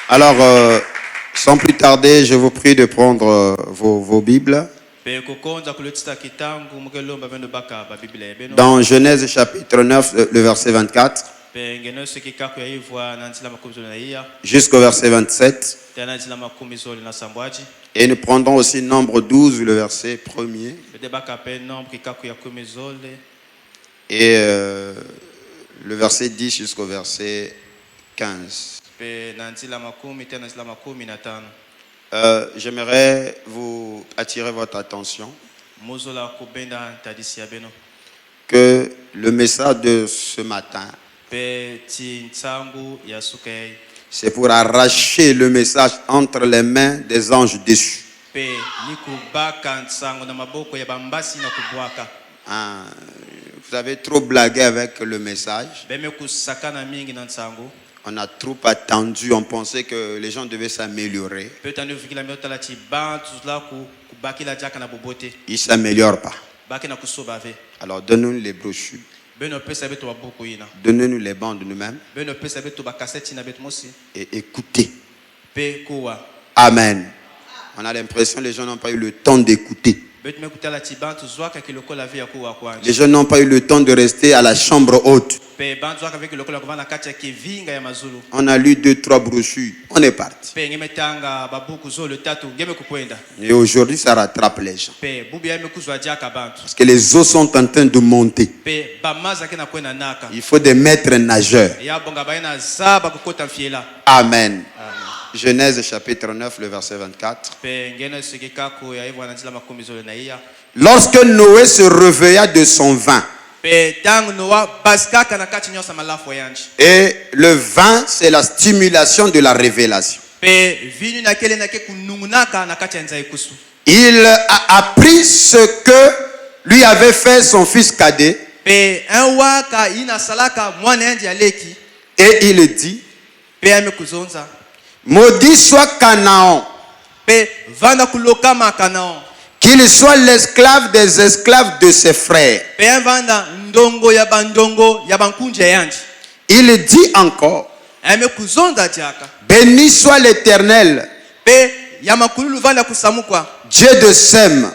Alors, sans plus tarder, je vous prie de prendre vos Bibles. Dans Genèse chapitre 9, le verset 24, jusqu'au verset 27. Et nous prendrons aussi Nombre 12, le verset 1er. Et le verset 10 jusqu'au verset 15. J'aimerais vous attirer votre attention que le message de ce matin, c'est pour arracher le message entre les mains des anges déchus. Vous avez trop blagué avec le message. On a trop attendu, on pensait que les gens devaient s'améliorer. Ils ne s'améliorent pas. Alors donnez-nous les brochures. Donnez-nous les bandes nous-mêmes. Et écoutez. Amen. On a l'impression que les gens n'ont pas eu le temps d'écouter. Les gens n'ont pas eu le temps de rester à la chambre haute. On a lu 2-3 brochures. On est parti. Et aujourd'hui, ça rattrape les gens. Parce que les eaux sont en train de monter. Il faut des maîtres nageurs. Amen. Genèse chapitre 9, le verset 24. Lorsque Noé se réveilla de son vin. Et le vin, c'est la stimulation de la révélation. Il a appris ce que lui avait fait son fils cadet. Et il dit: maudit soit Canaan, qu'il soit l'esclave des esclaves de ses frères. Il dit encore: béni soit l'Éternel, Dieu de Sem,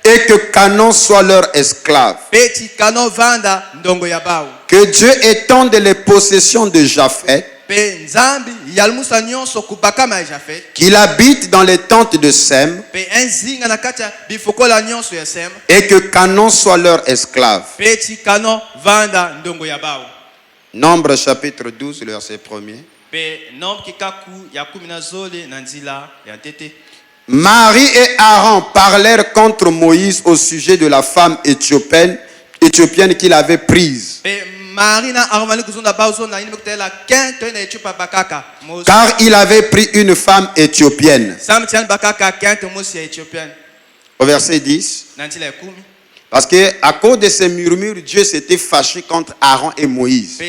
et que Canaan soit leur esclave. Que Dieu étende les possessions de Japheth, qu'il habite dans les tentes de Sem, et que Canaan soit leur esclave. Nombre chapitre 12, le verset 1er. Marie et Aaron parlèrent contre Moïse au sujet de la femme éthiopienne qu'il avait prise. Car il avait pris une femme éthiopienne. Au verset 10. Parce que à cause de ces murmures, Dieu s'était fâché contre Aaron et Moïse.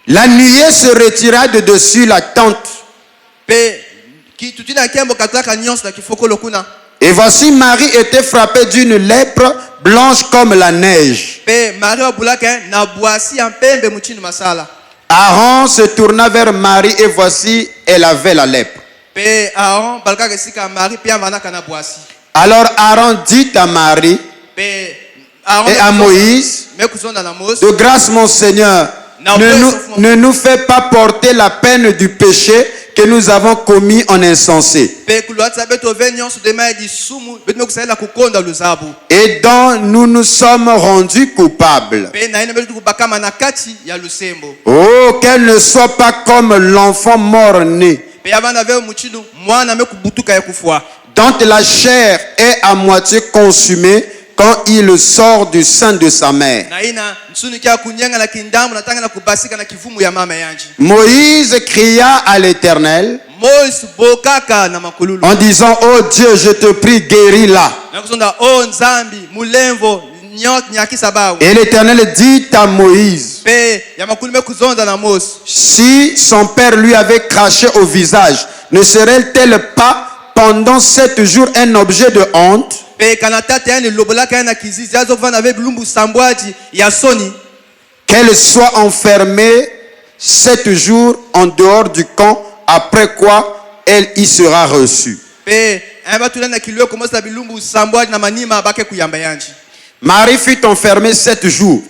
La nuée se retira de dessus la tente. Et voici, Marie était frappée d'une lèpre blanche comme la neige. Aaron se tourna vers Marie et voici, elle avait la lèpre. Alors Aaron dit à Marie et à Moïse: de grâce, mon Seigneur, ne nous fais pas porter la peine du péché que nous avons commis en insensé, et dont nous nous sommes rendus coupables. Oh, qu'elle ne soit pas comme l'enfant mort-né, dont la chair est à moitié consumée quand il sort du sein de sa mère. Moïse cria à l'Éternel en disant: oh Dieu, je te prie, guéris-la. Et l'Éternel dit à Moïse: si son père lui avait craché au visage, ne serait-elle pas pendant 7 jours un objet de honte? qu'elle soit enfermée 7 jours en dehors du camp, après quoi elle y sera reçue. Marie fut enfermée 7 jours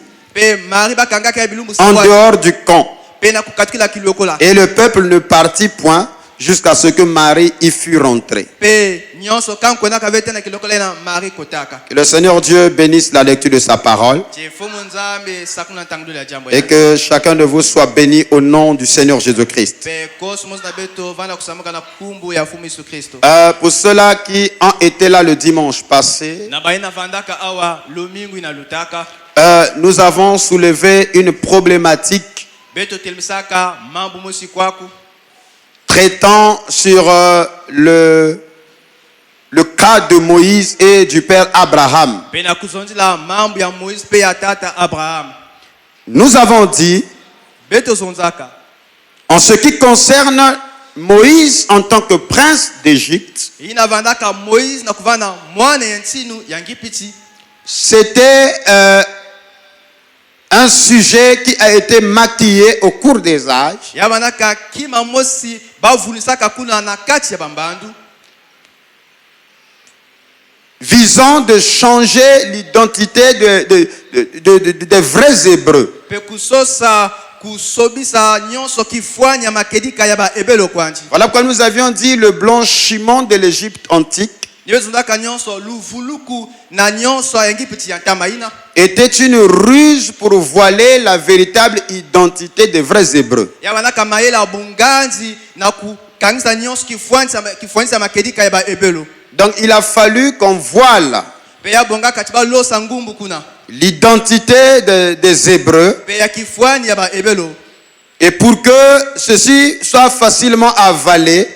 en dehors du camp. Et le peuple ne partit point jusqu'à ce que Marie y fût rentrée. Que le Seigneur Dieu bénisse la lecture de sa parole et que chacun de vous soit béni au nom du Seigneur Jésus-Christ. Pour ceux-là qui ont été là le dimanche passé, nous avons soulevé une problématique traitant sur le cas de Moïse et du père Abraham. Nous avons dit, en ce qui concerne Moïse en tant que prince d'Égypte, c'était un sujet qui a été maquillé au cours des âges, visant de changer l'identité des vrais Hébreux. Voilà pourquoi nous avions dit le blanchiment de l'Égypte antique était une ruse pour voiler la véritable identité des vrais Hébreux. Donc il a fallu qu'on voile l'identité des Hébreux, et pour que ceci soit facilement avalé,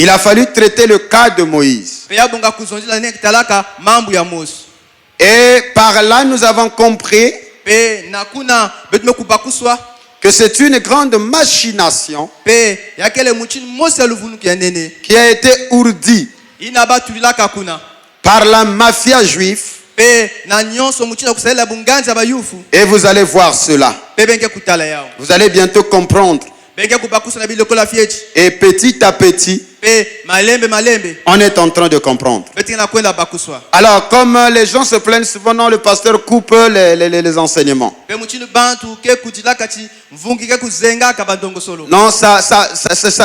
il a fallu traiter le cas de Moïse. Et par là, nous avons compris que c'est une grande machination qui a été ourdie par la mafia juive. Et vous allez voir cela. Vous allez bientôt comprendre. Et petit à petit, on est en train de comprendre. Alors, comme les gens se plaignent souvent, non, le pasteur coupe les enseignements. Non, ça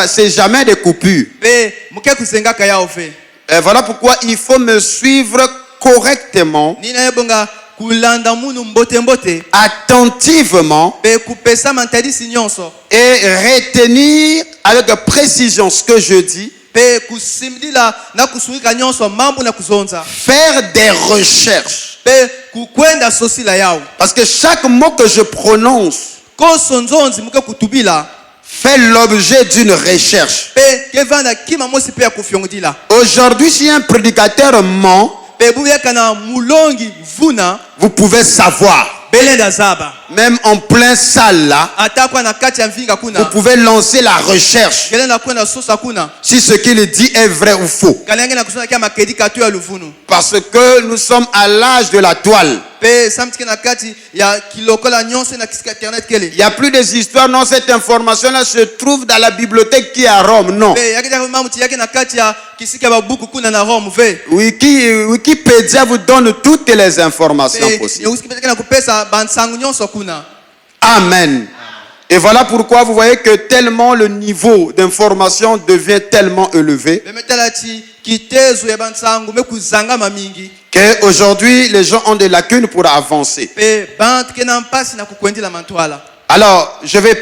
c'est jamais des coupures. Et voilà pourquoi il faut me suivre correctement, attentivement, et retenir avec précision ce que je dis, faire des recherches, parce que chaque mot que je prononce fait l'objet d'une recherche. Aujourd'hui, si un prédicateur ment, vous pouvez savoir. Même en plein salle là, vous pouvez lancer la recherche si ce qu'il dit est vrai ou faux. Parce que nous sommes à l'âge de la toile. Il n'y a plus des histoires. Non, cette information là se trouve dans la bibliothèque qui est à Rome. Non. Wikipédia vous donne toutes les informations possibles. Amen. Et voilà pourquoi vous voyez que tellement le niveau d'information devient tellement élevé qu'aujourd'hui les gens ont des lacunes pour avancer. Alors, je vais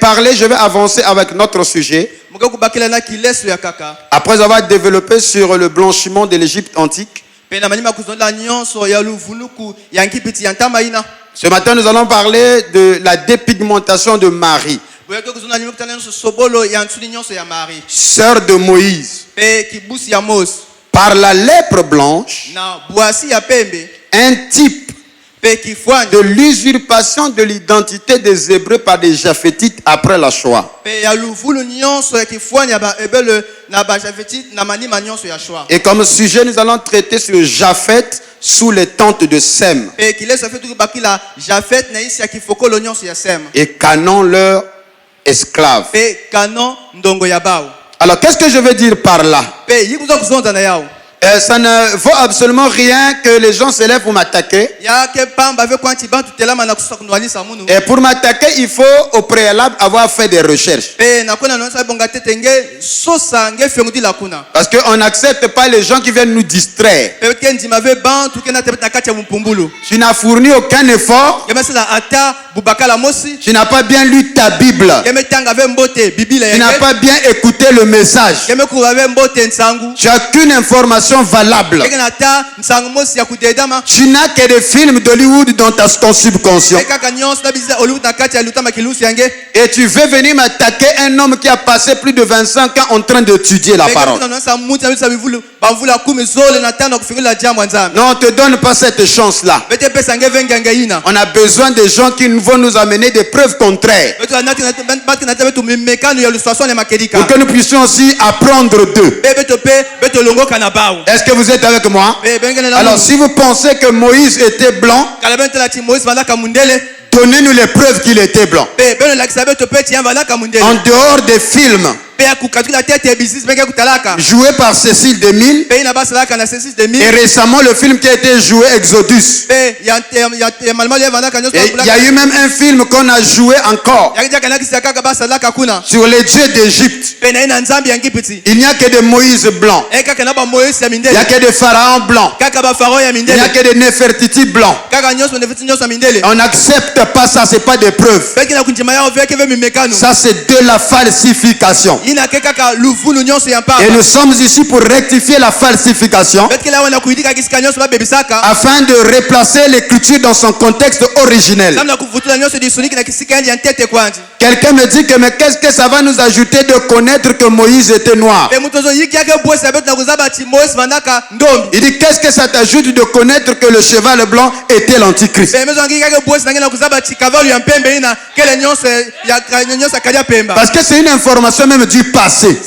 avancer avec notre sujet. Après avoir développé sur le blanchiment de l'Égypte antique, ce matin, nous allons parler de la dépigmentation de Marie, sœur de Moïse. Par la lèpre blanche, un type de l'usurpation de l'identité des Hébreux par des Japhétites après la Shoah. Et comme sujet, nous allons traiter sur Japheth, sous les tentes de Sem. Et Canaan leur esclave. Alors qu'est-ce que je veux dire par là? Ça ne vaut absolument rien que les gens se lèvent pour m'attaquer. Et pour m'attaquer, il faut au préalable avoir fait des recherches. Parce qu'on n'accepte pas les gens qui viennent nous distraire. Tu n'as fourni aucun effort. Tu n'as pas bien lu ta Bible. Tu n'as pas bien écouté le message. Tu n'as qu'une information valable. Tu n'as que des films d'Hollywood dans ton subconscient. Et tu veux venir m'attaquer un homme qui a passé plus de 25 ans en train d'étudier la parole. Non, on ne te donne pas cette chance-là. On a besoin de gens qui vont nous amener des preuves contraires. Pour que nous puissions aussi apprendre d'eux. Est-ce que vous êtes avec moi? Alors si vous pensez que Moïse était blanc, donnez-nous les preuves qu'il était blanc. En dehors des films joué par Cécile DeMille, et récemment le film qui a été joué, Exodus. Et il y a eu même un film qu'on a joué encore sur les dieux d'Égypte. Il n'y a que des Moïse blancs. Il n'y a que des pharaons blancs. Il n'y a que des Néfertiti blancs. On n'accepte pas ça, c'est pas des preuves. Ça c'est de la falsification. Et nous sommes ici pour rectifier la falsification afin de replacer l'écriture dans son contexte originel. Quelqu'un me dit que mais qu'est-ce que ça va nous ajouter de connaître que Moïse était noir? Il dit qu'est-ce que ça t'ajoute de connaître que le cheval blanc était l'antichrist? Parce que c'est une information même du passé.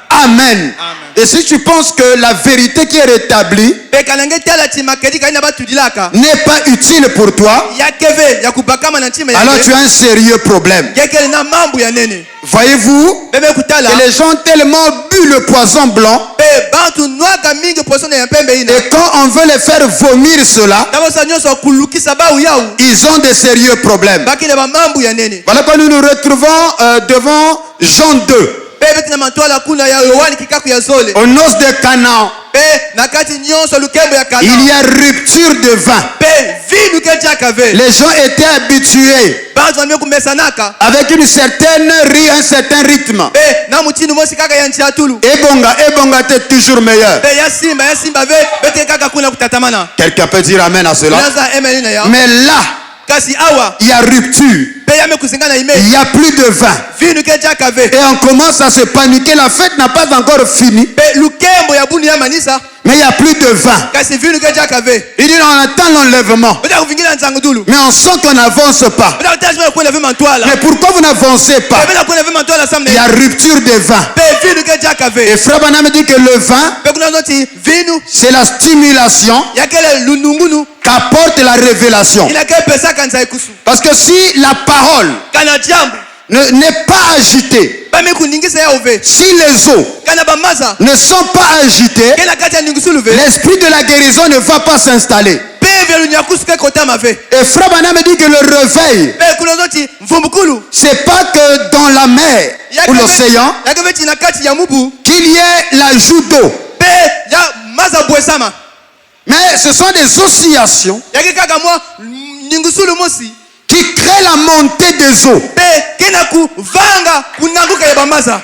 Amen. Et si tu penses que la vérité qui est rétablie n'est pas utile pour toi, alors tu as un sérieux problème. Voyez-vous, et les gens ont tellement bu le poison blanc, et quand on veut les faire vomir cela, ils ont des sérieux problèmes. Voilà quand nous nous retrouvons devant Jean 2. Aux noces de Canaan, il y a rupture de vin. Les gens étaient habitués avec une certaine un certain rythme. Ebonga était toujours meilleur. Quelqu'un peut dire amen à cela. Mais là, il y a rupture. Il n'y a plus de vin. Et on commence à se paniquer. La fête n'a pas encore fini. Mais il n'y a plus de vin. Il dit on attend l'enlèvement. Mais on sent qu'on n'avance pas. Mais pourquoi vous n'avancez pas? Il y a rupture de vin. Et Frère Branham dit que le vin, c'est la stimulation qu'apporte la révélation. Parce que si la parole n'est pas agitée, si les os ne sont pas agités, l'esprit de la guérison ne va pas s'installer. Et Frère Branham dit que le réveil, c'est pas que dans la mer ou l'océan qu'il y ait l'ajout d'eau. Mais ce sont des oscillations qui crée la montée des eaux.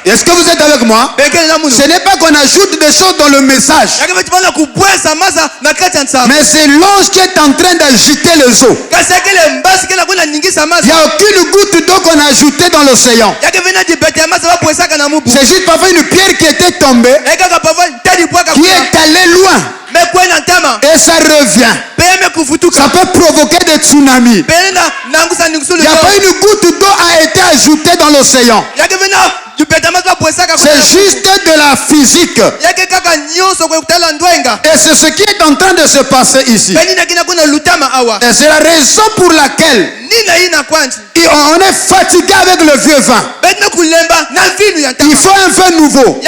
Est-ce que vous êtes avec moi? Ce n'est pas qu'on ajoute des choses dans le message, mais c'est l'ange qui est en train d'agiter les eaux. Il n'y a aucune goutte d'eau qu'on a ajoutée dans l'océan. C'est juste parfois une pierre qui était tombée, qui est allée loin, et ça revient. Ça peut provoquer des tsunamis. Il n'y a pas une goutte d'eau a été ajoutée dans l'océan. C'est juste de la physique. Et c'est ce qui est en train de se passer ici. Et c'est la raison pour laquelle on est fatigué avec le vieux vin. Il faut un vin nouveau.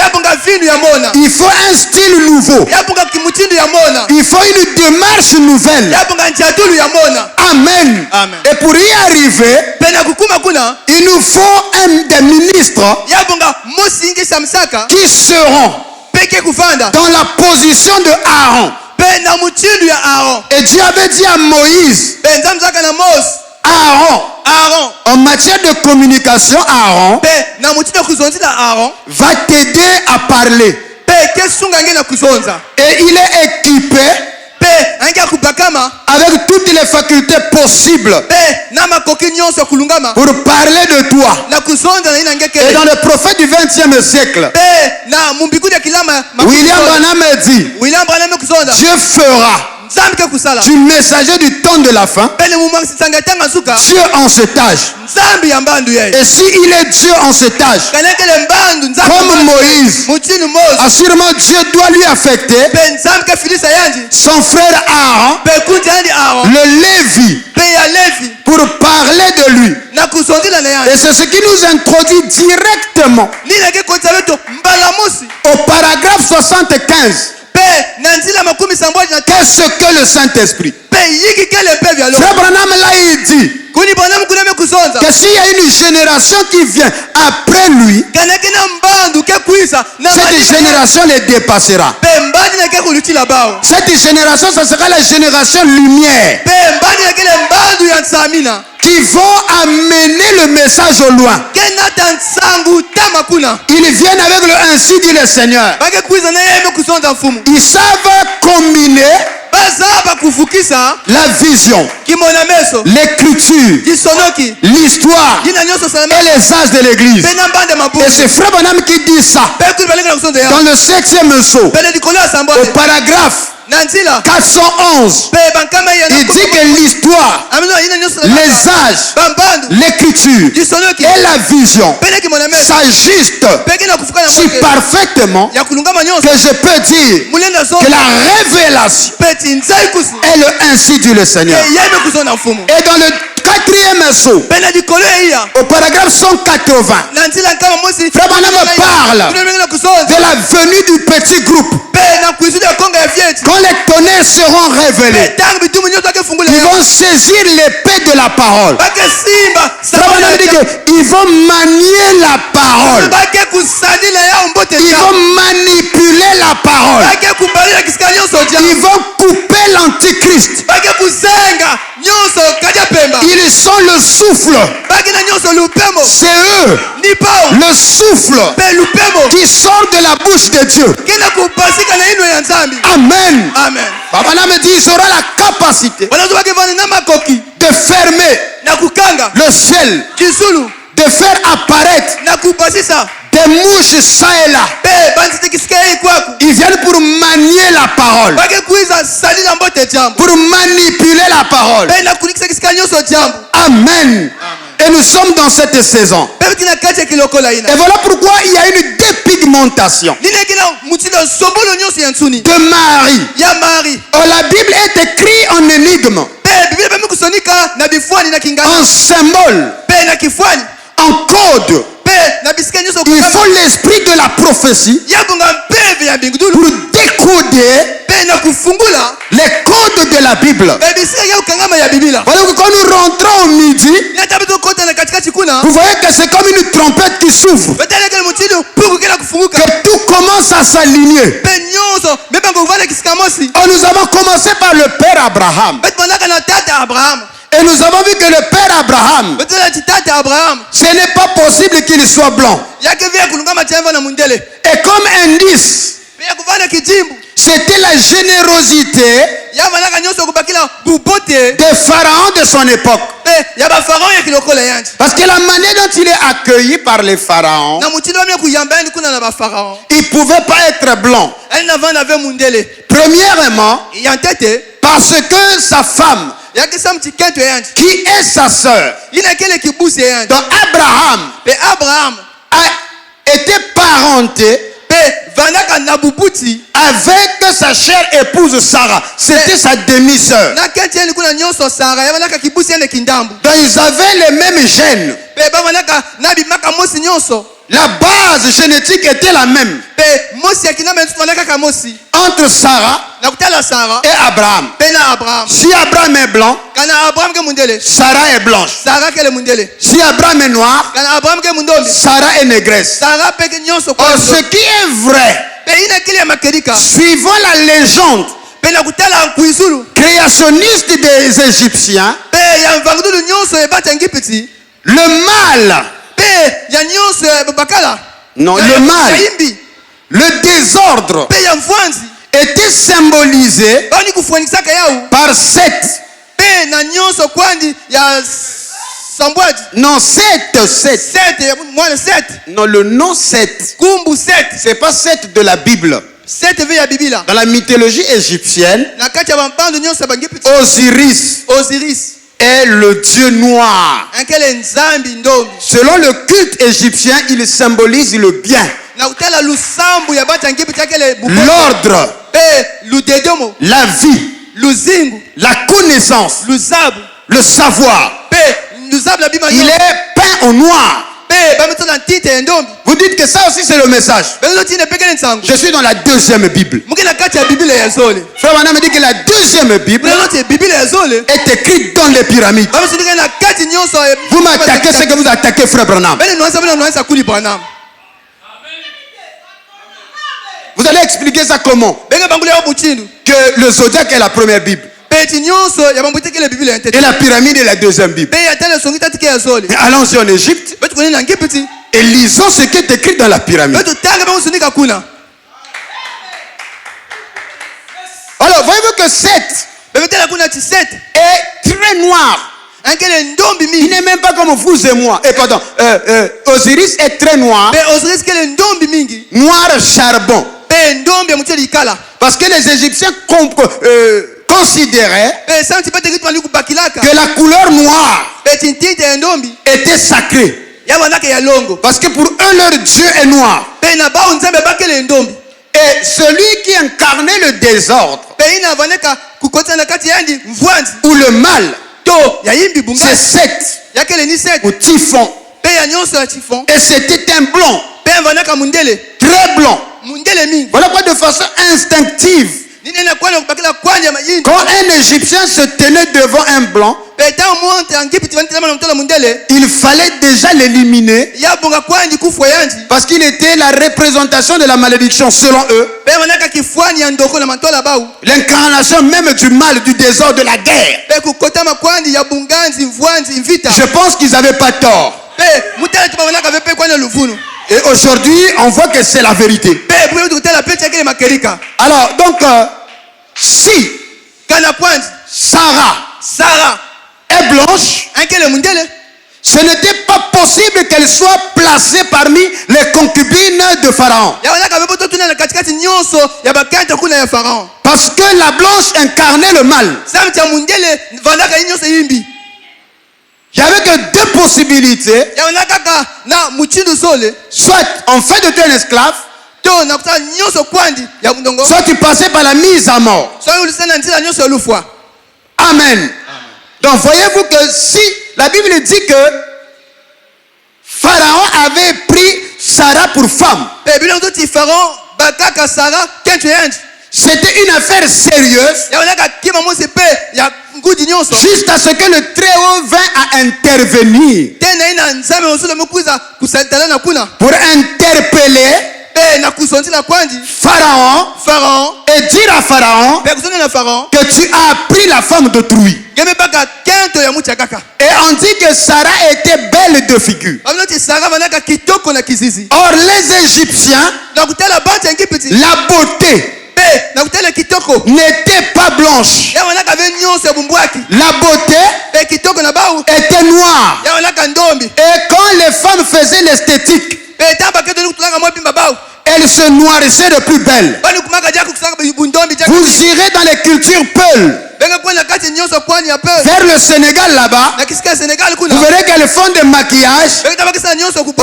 Il faut un style nouveau. Il faut une démarche nouvelle. Amen. Et pour y arriver, il nous faut des ministres qui seront dans la position de Aaron. Et Dieu avait dit à Moïse, Aaron, en matière de communication, Aaron va t'aider à parler. Et il est équipé avec toutes les facultés possibles pour parler de toi. Et dans le prophète du 20e siècle, William Branham dit, Dieu fera du messager du temps de la fin Dieu en cet âge. Et s'il est Dieu en cet âge, comme Moïse, assurément Dieu doit lui affecter son frère Aaron, le Lévi, pour parler de lui. Et c'est ce qui nous introduit directement au paragraphe 75. Qu'est-ce que le Saint-Esprit? Frère Branham là, il dit que s'il y a une génération qui vient après lui, cette génération les dépassera. Cette génération, ce sera la génération lumière, qui vont amener le message au loin. Ils viennent avec le ainsi dit le Seigneur. Ils savent combiner la vision, l'écriture, l'histoire et les âges de l'église. Et c'est Frère Branham qui dit ça dans le 7e saut, au paragraphe 411. Il dit que l'histoire, les âges, l'écriture et la vision s'ajustent si parfaitement que je peux dire que la révélation est le ainsi dit le Seigneur. Et dans le 4e saut, au paragraphe 180, Frère Branham parle de la venue du petit groupe. Quand les tonnerres seront révélés, ils vont saisir l'épée de la parole. Frère Branham dit qu'ils vont manier la parole. Ils vont manipuler la parole. Ils vont couper l'antichrist. Ils sont le souffle. C'est eux, le souffle qui sort de la bouche de Dieu. Amen. Papa me dit, ils auront la capacité de fermer le ciel, de faire apparaître des mouches ça et là. Ils viennent pour manier la parole, pour manipuler la parole. Amen. Et nous sommes dans cette saison. Et voilà pourquoi il y a une dépigmentation de Marie. Oh, la Bible est écrite en énigme, en symbole, en code. Il faut l'esprit de la prophétie pour décoder les codes de la Bible. Voilà que quand nous rentrons au midi, vous voyez que c'est comme une trompette qui s'ouvre, que tout commence à s'aligner. Oh, nous avons commencé par le Père Abraham. Et nous avons vu que le Père Abraham, ce n'est pas possible qu'il soit blanc. Et comme indice, c'était la générosité des pharaons de son époque. Parce que la manière dont il est accueilli par les pharaons, il ne pouvait pas être blanc. Premièrement, parce que sa femme, qui est sa sœur, donc Abraham était parenté avec sa chère épouse Sarah. C'était sa demi-sœur. Donc ils avaient les mêmes gènes. La base génétique était la même entre Sarah et Abraham. Si Abraham est blanc, Sarah est blanche. Si Abraham est noir, Sarah est négresse. Or, ce qui est vrai, suivant la légende créationniste des Égyptiens, le mal, non, le mal, le désordre était symbolisé par Seth. Non, Seth. Non, le nom Seth. C'est pas Seth de la Bible. Dans la mythologie égyptienne, Osiris est le dieu noir. Selon le culte égyptien, il symbolise le bien, l'ordre, la vie, la connaissance, le savoir. Il est peint en noir. Vous dites que ça aussi c'est le message. Je suis dans la deuxième Bible. Frère Manam me dit que la deuxième Bible est écrite dans les pyramides. Vous m'attaquez ce que vous attaquez, frère Branham. Vous allez expliquer ça comment? Que le zodiaque est la première Bible et la pyramide est la deuxième Bible. Allons-y en Égypte et lisons ce qui est écrit dans la pyramide. Alors, voyez-vous que Seth est très noir. Il n'est même pas comme vous et moi. Pardon, Osiris est très noir. Noir charbon. Parce que les Égyptiens considéraient que la couleur noire était sacrée. Parce que pour eux, leur Dieu est noir. Et celui qui incarnait le désordre ou le mal, c'est Seth ou Typhon. Et c'était un blanc, très blanc. Voilà quoi, de façon instinctive, quand un Égyptien se tenait devant un blanc, il fallait déjà l'éliminer parce qu'il était la représentation de la malédiction selon eux, l'incarnation même du mal, du désordre, de la guerre. Je pense qu'ils n'avaient pas tort. Et aujourd'hui, on voit que c'est la vérité. Alors, donc, si Sarah est blanche, ce n'était pas possible qu'elle soit placée parmi les concubines de Pharaon. Parce que la blanche incarnait le mal. Il n'y avait que deux possibilités. Soit on fait de toi un esclave, soit tu passais par la mise à mort. Amen. Donc voyez-vous que si la Bible dit que Pharaon avait pris Sarah pour femme, c'était une affaire sérieuse, jusqu'à ce que le Très-Haut vint à intervenir pour interpeller Pharaon et dire à Pharaon que tu as pris la femme d'autrui. Et on dit que Sarah était belle de figure. Or les Égyptiens, la beauté n'était pas blanche. La beauté était noire. Et quand les femmes faisaient l'esthétique, Elle se noircissait de plus belle. Vous irez dans les cultures Peul, vers le Sénégal là-bas, vous verrez qu'elles font des maquillages. Au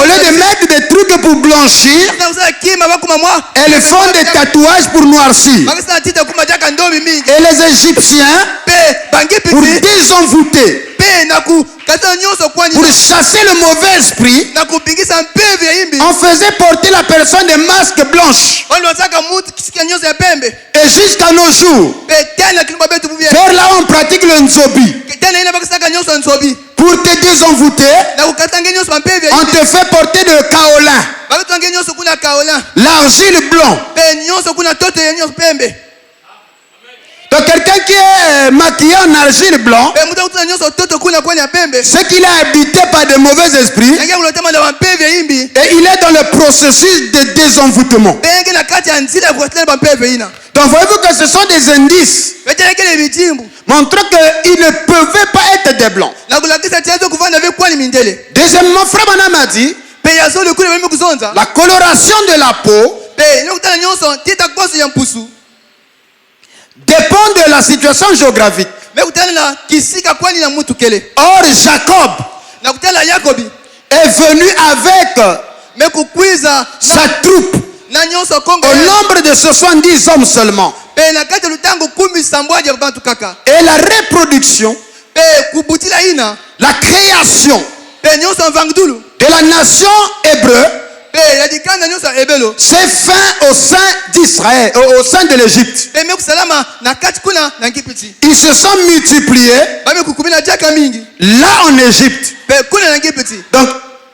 lieu de mettre des trucs pour blanchir, elles font des tatouages pour noircir. Et les Égyptiens, pour désenvoûter, pour chasser le mauvais esprit, on faisait porter la personne des masques blanches. Et jusqu'à nos jours, vers là on pratique le nzobi. Pour te désenvoûter, on te fait porter de kaolin, l'argile blanc. Donc quelqu'un qui est maquillé en argile blanc, c'est qu'il est habité par de mauvais esprits et il est dans le processus de désenvoûtement. Donc voyez-vous que ce sont des indices montrant qu'ils ne pouvaient pas être des blancs. Deuxièmement, Frère Branham a dit la coloration de la peau dépend de la situation géographique. Or, Jacob est venu avec sa troupe au nombre de 70 hommes seulement. Et la reproduction, la création de la nation hébreu c'est fin au sein d'Israël, au sein de l'Égypte. Ils se sont multipliés là en Égypte. Donc,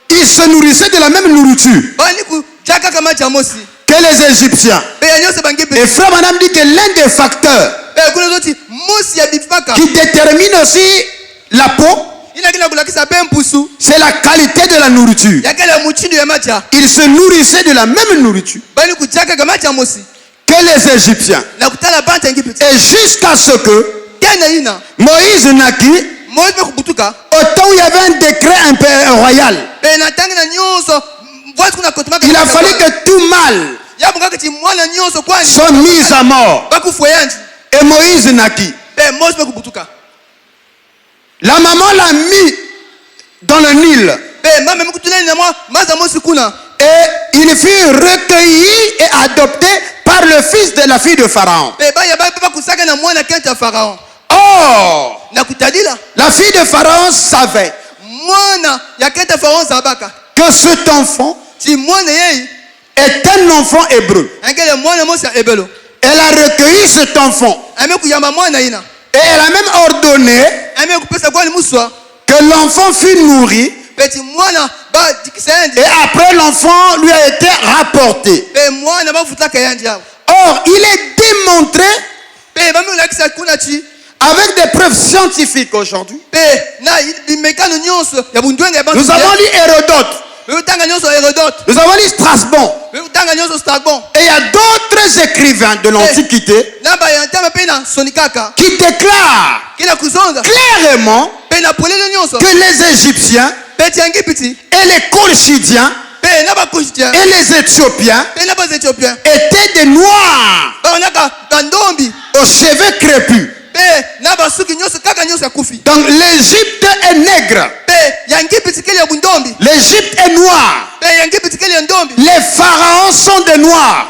ils se nourrissaient de la même nourriture que les Égyptiens. Et Frère Branham dit que l'un des facteurs qui détermine aussi la peau, c'est la qualité de la nourriture. Ils se nourrissaient de la même nourriture que les Égyptiens. Et jusqu'à ce que Moïse naquit, au temps où il y avait un décret royal, il a fallu que tout mâle soit mis à mort. Et Moïse naquit. La maman l'a mis dans le Nil. Et il fut recueilli et adopté par le fils de la fille de Pharaon. Or, la fille de Pharaon savait que cet enfant est un enfant hébreu. Elle a recueilli cet enfant. Et elle a même ordonné que l'enfant fût nourri. Et après, l'enfant lui a été rapporté. Or, il est démontré avec des preuves scientifiques aujourd'hui. Nous avons lu Hérodote. Nous avons lu Strasbourg. Et il y a d'autres écrivains de l'Antiquité qui déclarent clairement que les Égyptiens et les Colchidiens et les Éthiopiens étaient des Noirs aux cheveux crépus. Donc l'Égypte est nègre. L'Égypte est noire. Les pharaons sont des noirs.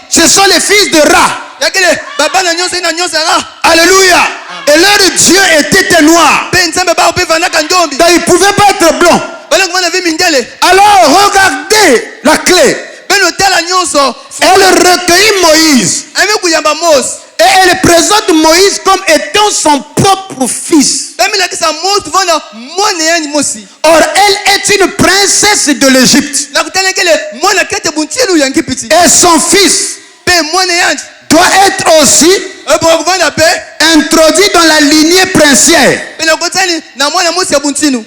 Ce sont les fils de Ra. Alléluia. Et leur Dieu était noir. Donc ils ne pouvaient pas être blancs. Alors regardez la clé. Elle recueillit Moïse. Et elle présente Moïse comme étant son propre fils. Or, elle est une princesse de l'Égypte. Et son fils doit être aussi introduit dans la lignée princière.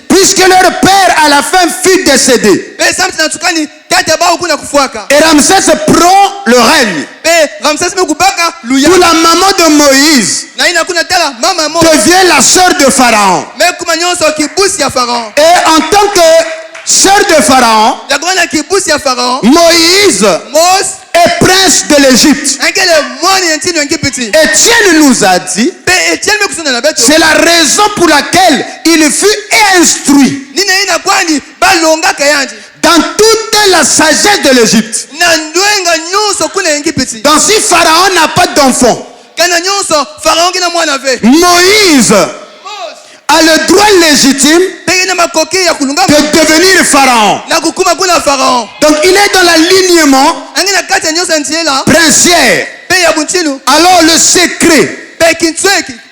Puisque leur père à la fin fut décédé. Et Ramsès prend le règne. Où la maman de Moïse devient la sœur de Pharaon. Et en tant que sœur de Pharaon, Moïse est prince de l'Égypte. Étienne nous a dit, c'est la raison pour laquelle il fut instruit dans toute la sagesse de l'Égypte. Donc si Pharaon n'a pas d'enfant, Moïse a le droit légitime de devenir Pharaon. Donc il est dans l'alignement princier. Alors le secret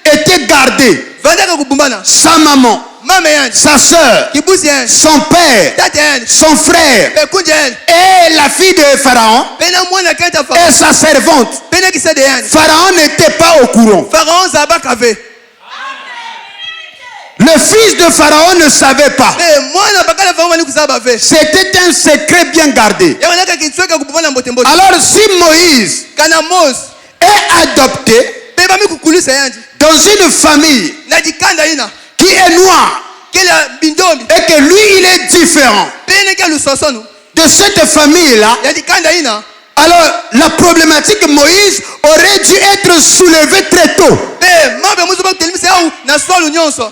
était gardé. Sa maman, sa soeur, son père, son frère et la fille de Pharaon et sa servante. Pharaon n'était pas au courant. Le fils de Pharaon ne savait pas. C'était un secret bien gardé. Alors si Moïse est adopté dans une famille qui est noire et que lui il est différent de cette famille-là, alors la problématique de Moïse aurait dû être soulevée très tôt.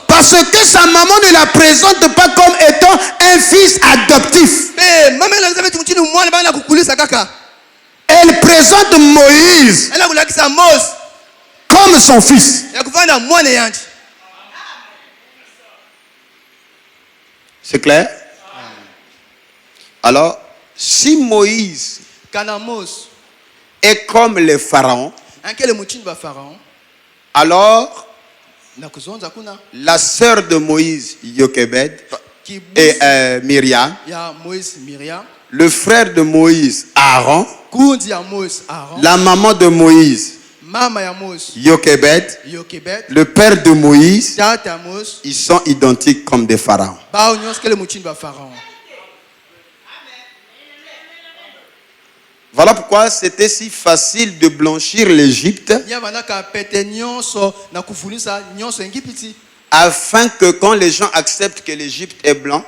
Parce que sa maman ne la présente pas comme étant un fils adoptif. Elle présente Moïse comme son fils. C'est clair? Alors, si Moïse est comme les pharaons, alors la sœur de Moïse, Jochebed, et Myriam, le frère de Moïse, Aaron, la maman de Moïse, Jochebed, le père de Moïse, ils sont identiques comme des pharaons. Voilà pourquoi c'était si facile de blanchir l'Égypte, afin que quand les gens acceptent que l'Égypte est blanc,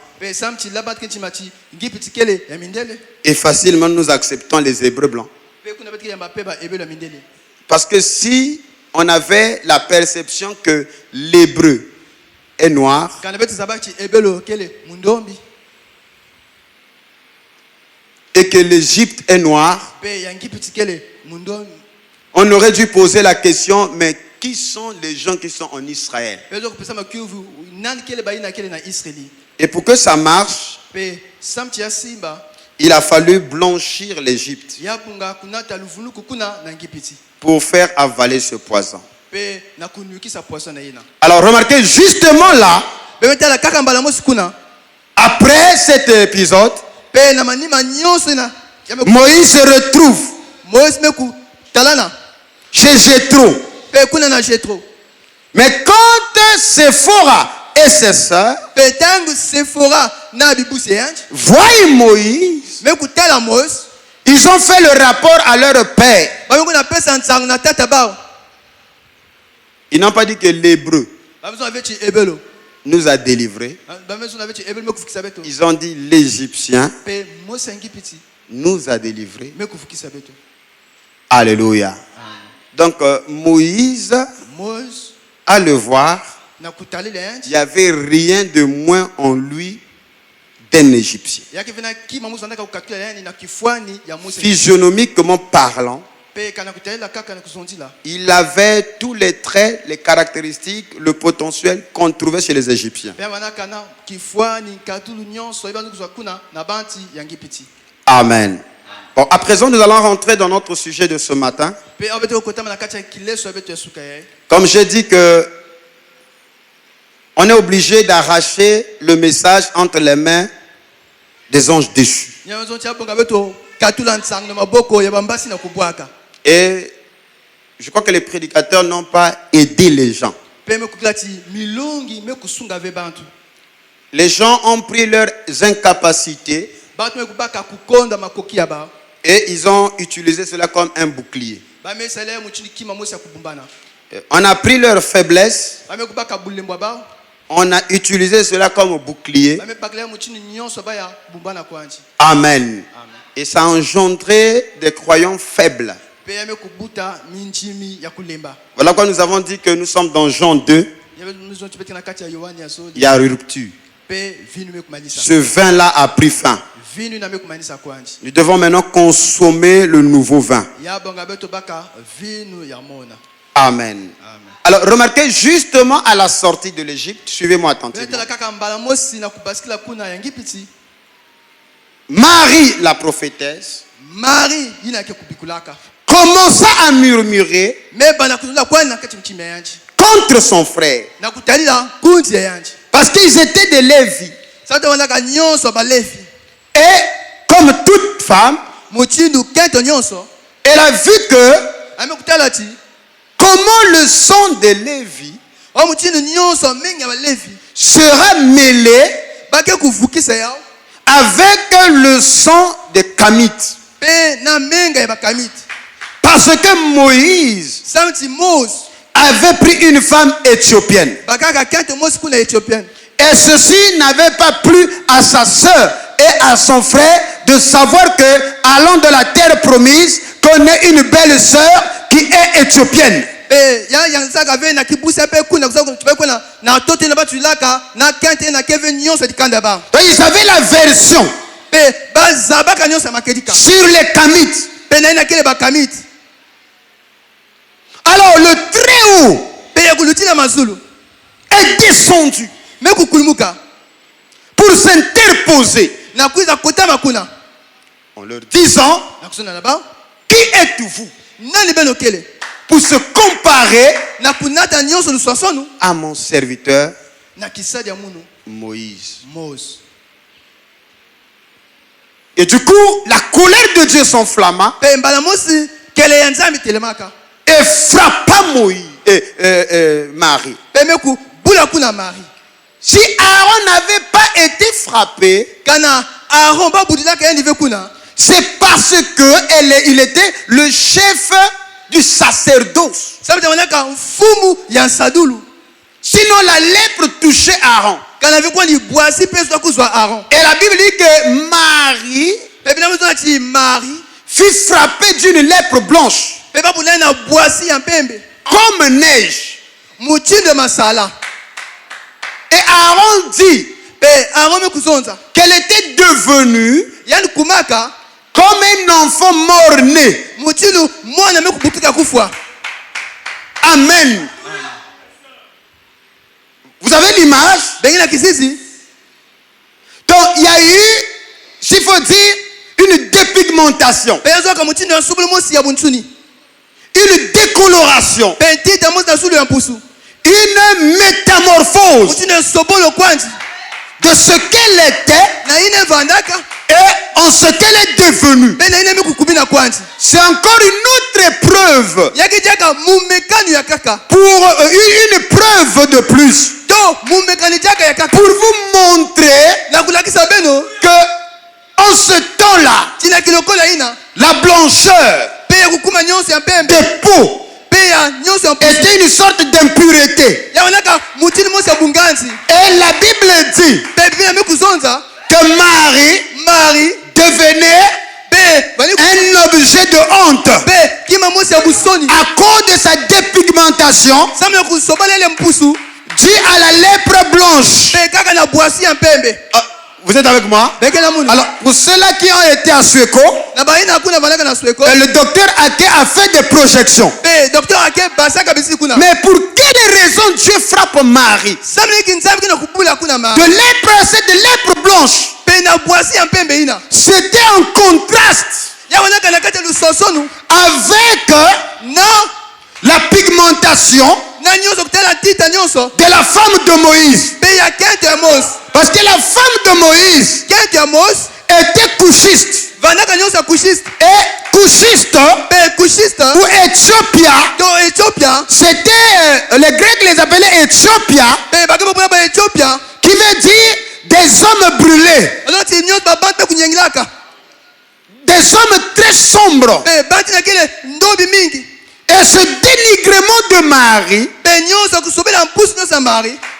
et facilement nous acceptons les Hébreux blancs. Parce que si on avait la perception que l'Hébreu est noir, et que l'Égypte est noire, on aurait dû poser la question, mais qui sont les gens qui sont en Israël? Et pour que ça marche, il a fallu blanchir l'Égypte pour faire avaler ce poison. Alors remarquez justement là, après cet épisode, Moïse se retrouve chez Jéthro. Mais quand Séphora et ses sœurs voient Moïse, ils ont fait le rapport à leur père. Ils n'ont pas dit que l'Hébreu nous a délivrés. Ils ont dit l'Égyptien nous a délivrés. Alléluia. Donc Moïse, à le voir, il n'y avait rien de moins en lui d'un Égyptien. Physionomiquement parlant, il avait tous les traits, les caractéristiques, le potentiel qu'on trouvait chez les Égyptiens. Amen. Bon, à présent, nous allons rentrer dans notre sujet de ce matin. Comme j'ai dit que on est obligé d'arracher le message entre les mains des anges déchus. Et je crois que les prédicateurs n'ont pas aidé les gens. Les gens ont pris leurs incapacités et ils ont utilisé cela comme un bouclier. On a pris leur faiblesse On a utilisé cela comme bouclier. Amen. Et ça a engendré des croyants faibles. Voilà pourquoi nous avons dit que nous sommes dans Jean 2. Il y a rupture. Ce vin-là a pris fin. Nous devons maintenant consommer le nouveau vin. Amen. Alors, remarquez justement à la sortie de l'Égypte, suivez-moi attentivement. Marie, la prophétesse, commença à murmurer contre son frère. Parce qu'ils étaient des Lévis. Et comme toute femme, elle a vu que comment le sang de Lévi sera mêlé avec le sang de Kamite. Parce que Moïse avait pris une femme éthiopienne. Et ceci n'avait pas plu à sa sœur et à son frère de savoir que, allant de la terre promise, qu'on ait une belle sœur qui est éthiopienne. Donc ils avaient la version sur les Kamites. Alors le Très-Haut est descendu pour s'interposer en leur disant: qui êtes-vous pour se comparer à mon serviteur Moïse? Et du coup, la colère de Dieu s'enflamma et frappa Marie. Si Aaron n'avait pas été frappé, c'est parce que il était le chef du sacerdoce. Sinon la lèpre touchait Aaron. Et la Bible dit que Marie fut frappée d'une lèpre blanche comme neige. Et Aaron dit qu'elle était devenue comme un enfant mort-né. Amen. Vous avez l'image? Donc il y a eu, s'il faut dire, une dépigmentation, une décoloration, une métamorphose de ce qu'elle était et en ce qu'elle est devenue. C'est encore une autre épreuve, pour une preuve de plus, pour vous montrer que en ce temps-là, la blancheur des peaux était une sorte d'impureté. Et la Bible dit que Marie devenait un objet de honte à cause de sa dépigmentation due à la lèpre blanche. Vous êtes avec moi? Alors, pour ceux-là qui ont été à Suéco, le docteur Ake a fait des projections. Mais pour quelle raison Dieu frappe Marie? De lèpre, c'est de lèpre blanche. C'était en contraste avec la pigmentation de la femme de Moïse. Parce que la femme de Moïse était couchiste. Et couchiste ou Éthiopia, c'était, les Grecs les appelaient Éthiopia, qui veut dire des hommes brûlés, des hommes très sombres. Et ce dénigrement de Marie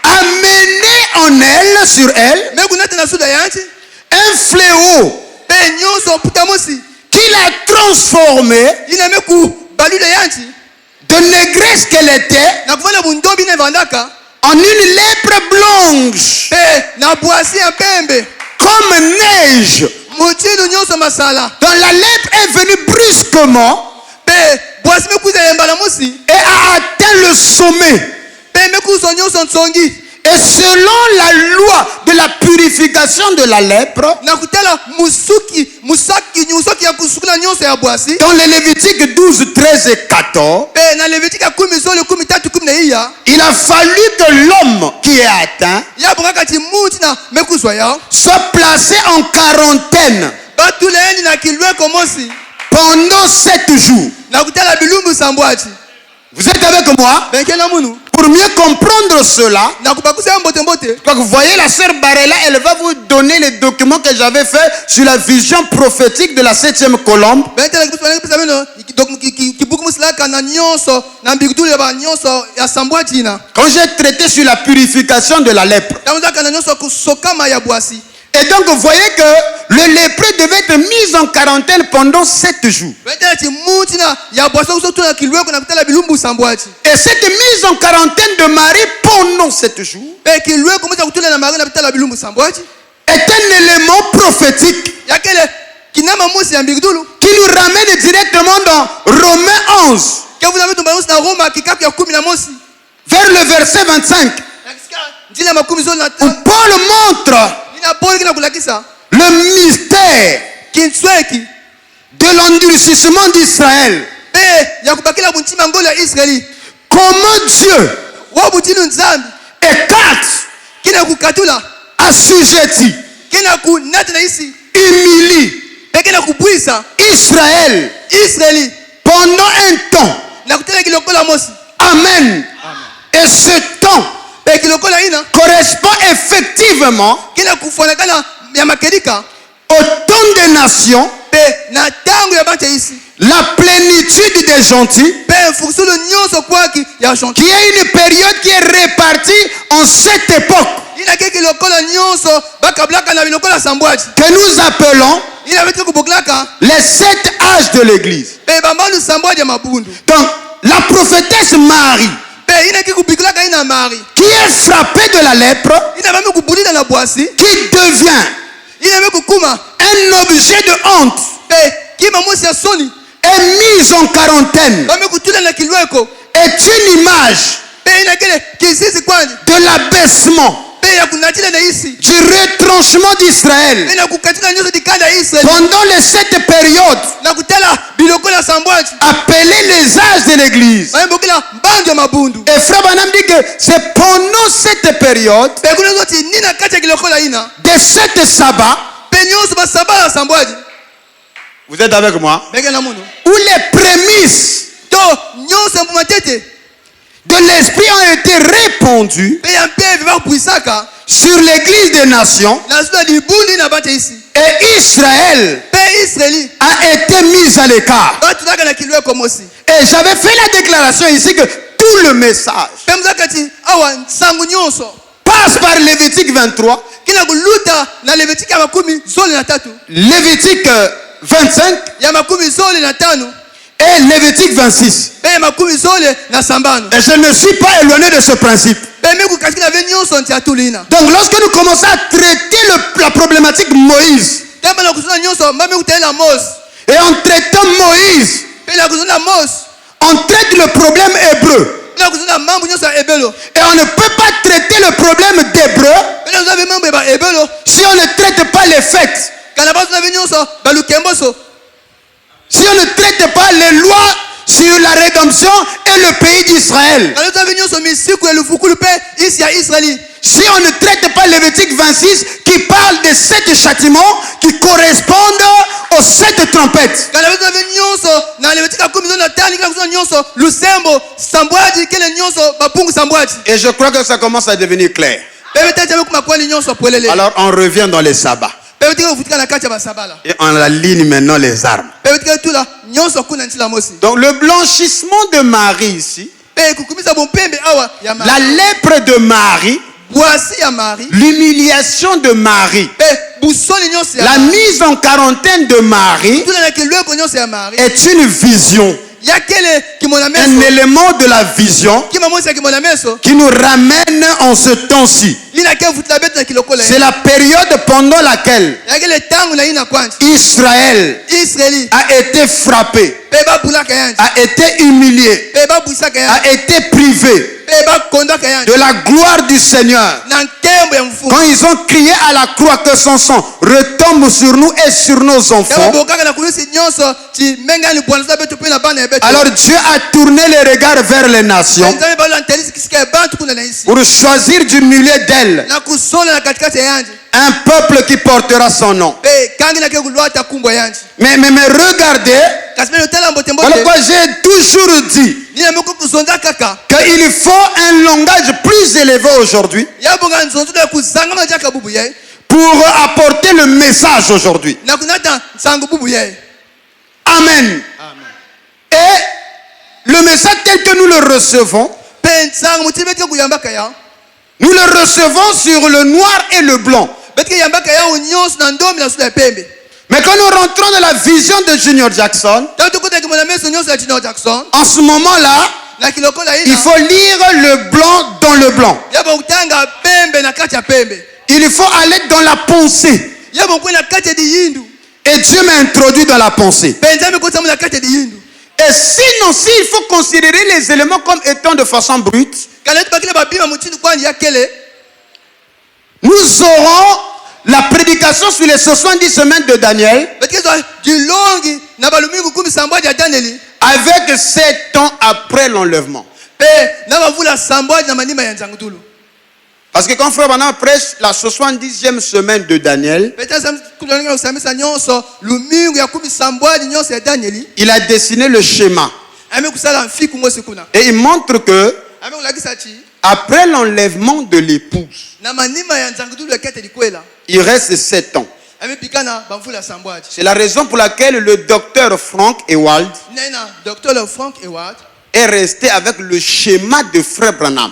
a mené en elle, sur elle, un fléau qui l'a transformée de négresse qu'elle était en une lèpre blanche comme neige. Donc la lèpre est venue brusquement et a atteint le sommet. Et selon la loi de la purification de la lèpre, dans les Lévitique 12, 13 et 14, il a fallu que l'homme qui est atteint soit placé en quarantaine pendant 7 jours. Vous êtes avec moi? Pour mieux comprendre cela, quand vous voyez la sœur Barella, elle va vous donner les documents que j'avais fait sur la vision prophétique de la 7e colombe. Quand j'ai traité sur la purification de la lèpre. Et donc vous voyez que le lépreux devait être mis en quarantaine pendant 7 jours. Et cette mise en quarantaine de Marie pendant 7 jours est un élément prophétique qui nous ramène directement dans Romains 11 vers le verset 25 où Paul montre le mystère de l'endurcissement d'Israël. Comment Dieu écarte, assujettit, humilie Israël pendant un temps. Amen. Et ce temps correspond effectivement au temps des nations, la plénitude des gentils, qui est une période qui est répartie en 7 époques que nous appelons les 7 âges de l'Église. Donc la prophétesse Marie, qui est frappée de la lèpre, qui devient un objet de honte, est mise en quarantaine, est une image de l'abaissement, du retranchement d'Israël pendant les 7 périodes appelées les âges de l'Église. Et Frère Branham dit que c'est pendant cette période des 7 sabbats, vous êtes avec moi, où les prémices de l'esprit ont été répandues sur l'église des nations, et Israël a été mis à l'écart. Et j'avais fait la déclaration ici que tout le message passe par Lévitique 23, Lévitique 25 et Lévitique 26. Et je ne suis pas éloigné de ce principe. Donc lorsque nous commençons à traiter la problématique Moïse, et en traitant Moïse, on traite le problème hébreu. Et on ne peut pas traiter le problème d'hébreu si on ne traite pas les fêtes. Si on ne traite pas les lois sur la rédemption et le pays d'Israël. Si on ne traite pas Lévitique 26 qui parle des 7 châtiments qui correspondent aux 7 trompettes. Et je crois que ça commence à devenir clair. Alors on revient dans les sabbats. Et on aligne maintenant les armes. Donc le blanchissement de Marie ici, la lèpre de Marie l'humiliation de Marie, la mise en quarantaine de Marie est une vision. Un élément de la vision qui nous ramène en ce temps-ci. C'est la période pendant laquelle Israël a été frappé, a été humilié, a été privé de la gloire du Seigneur. Quand ils ont crié à la croix que son sang retombe sur nous et sur nos enfants, alors Dieu a tourné les regards vers les nations pour choisir du milieu d'elles un peuple qui portera son nom. Mais regardez, voilà quoi j'ai toujours dit qu'il faut un langage plus élevé aujourd'hui pour apporter le message aujourd'hui. Amen. Et le message tel que nous le recevons, nous le recevons sur le noir et le blanc. Mais quand nous rentrons dans la vision de Junior Jackson, en ce moment-là, il faut lire le blanc dans le blanc. Il faut aller dans la pensée. Et Dieu m'a introduit dans la pensée. Et sinon, s'il faut considérer les éléments comme étant de façon brute, nous aurons la prédication sur les 70 semaines de Daniel avec 7 ans après l'enlèvement. Parce que quand Frère Branham prêche la 70e semaine de Daniel, il a dessiné le schéma. Et il montre que après l'enlèvement de l'épouse, il reste 7 ans. C'est la raison pour laquelle le docteur Frank Ewald est resté avec le schéma de Frère Branham,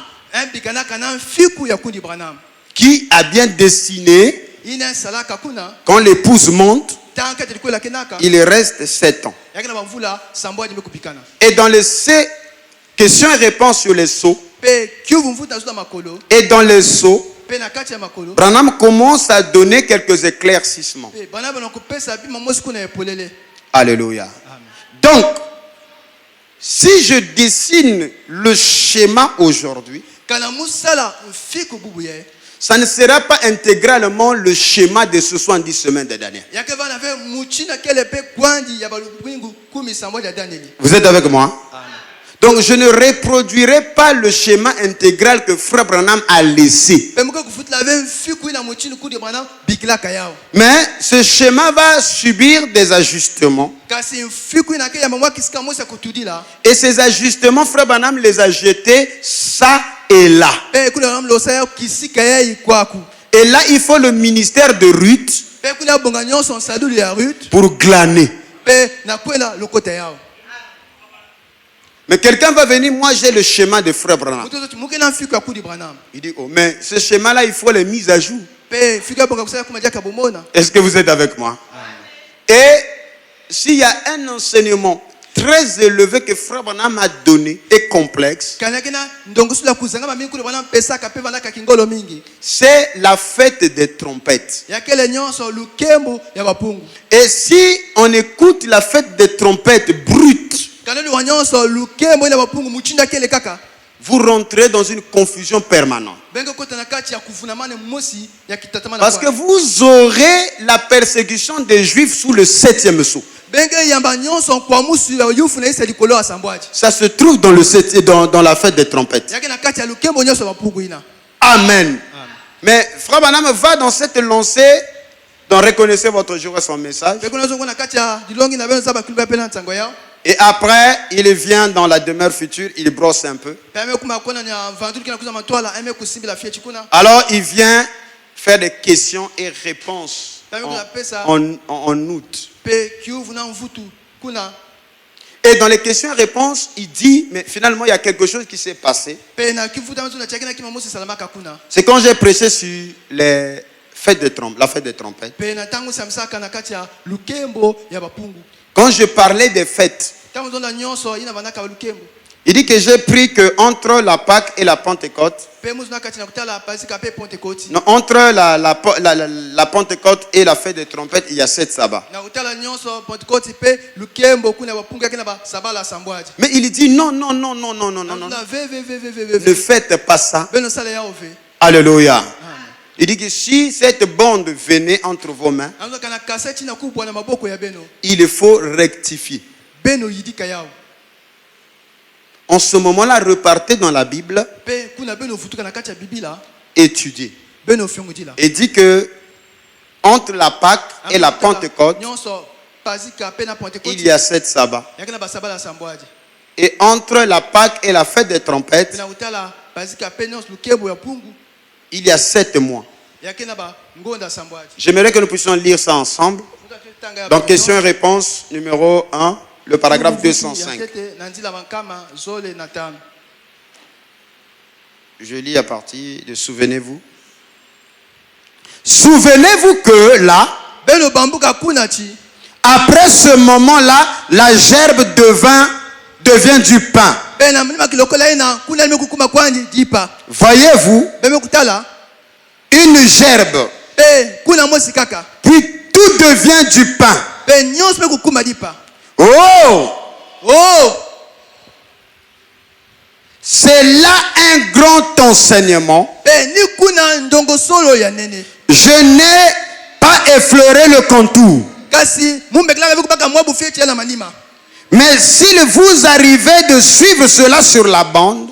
qui a bien dessiné quand l'épouse monte, il reste 7 ans. Et dans les questions et réponses sur les sceaux, et dans les sceaux, Branham commence à donner quelques éclaircissements. Alléluia. Donc, si je dessine le schéma aujourd'hui, ça ne sera pas intégralement le schéma de 70 semaines de Daniel. Vous êtes avec moi? Donc je ne reproduirai pas le schéma intégral que Frère Branham a laissé. Mais ce schéma va subir des ajustements. Et ces ajustements, Frère Branham les a jetés ça et là. Et là, il faut le ministère de Ruth pour glaner. Mais quelqu'un va venir, moi j'ai le schéma de Frère Branham. Il dit, oh, mais ce schéma-là, il faut les mises à jour. Est-ce que vous êtes avec moi? Et s'il y a un enseignement très élevé que Frère Branham a donné et complexe, c'est la fête des trompettes. Et si on écoute la fête des trompettes brute, vous rentrez dans une confusion permanente. Parce que vous aurez la persécution des Juifs sous le 7e sceau. Ça se trouve dans, dans la fête des trompettes. Amen. Mais Frère Branham va dans cette lancée, donc reconnaissez votre jour et son message. Et après, il vient dans la demeure future, il brosse un peu. Alors, il vient faire des questions et réponses en août. Et dans les questions et réponses, il dit, mais finalement, il y a quelque chose qui s'est passé. C'est quand j'ai prêché sur les fêtes de la fête des trompettes. Quand je parlais des fêtes, il dit que j'ai pris que entre la Pâque et la Pentecôte, non, entre la Pentecôte et la fête des trompettes, il y a 7 sabbats. Mais il dit non, ne faites pas ça. Alléluia. Il dit que si cette bande venait entre vos mains, il faut rectifier. En ce moment-là, repartez dans la Bible, étudiez. Et dit que entre la Pâque et la Pentecôte, il y a 7 sabbats. Et entre la Pâque et la fête des trompettes, il y a 7 mois. J'aimerais que nous puissions lire ça ensemble. Donc, question et réponse numéro 1. Le paragraphe 205. Je lis à partir de souvenez-vous. Souvenez-vous que là, après ce moment-là, la gerbe devient du pain. Voyez-vous, une gerbe, puis tout devient du pain. Oh! C'est là un grand enseignement. Je n'ai pas effleuré le contour. Mais s'il vous arrivait de suivre cela sur la bande,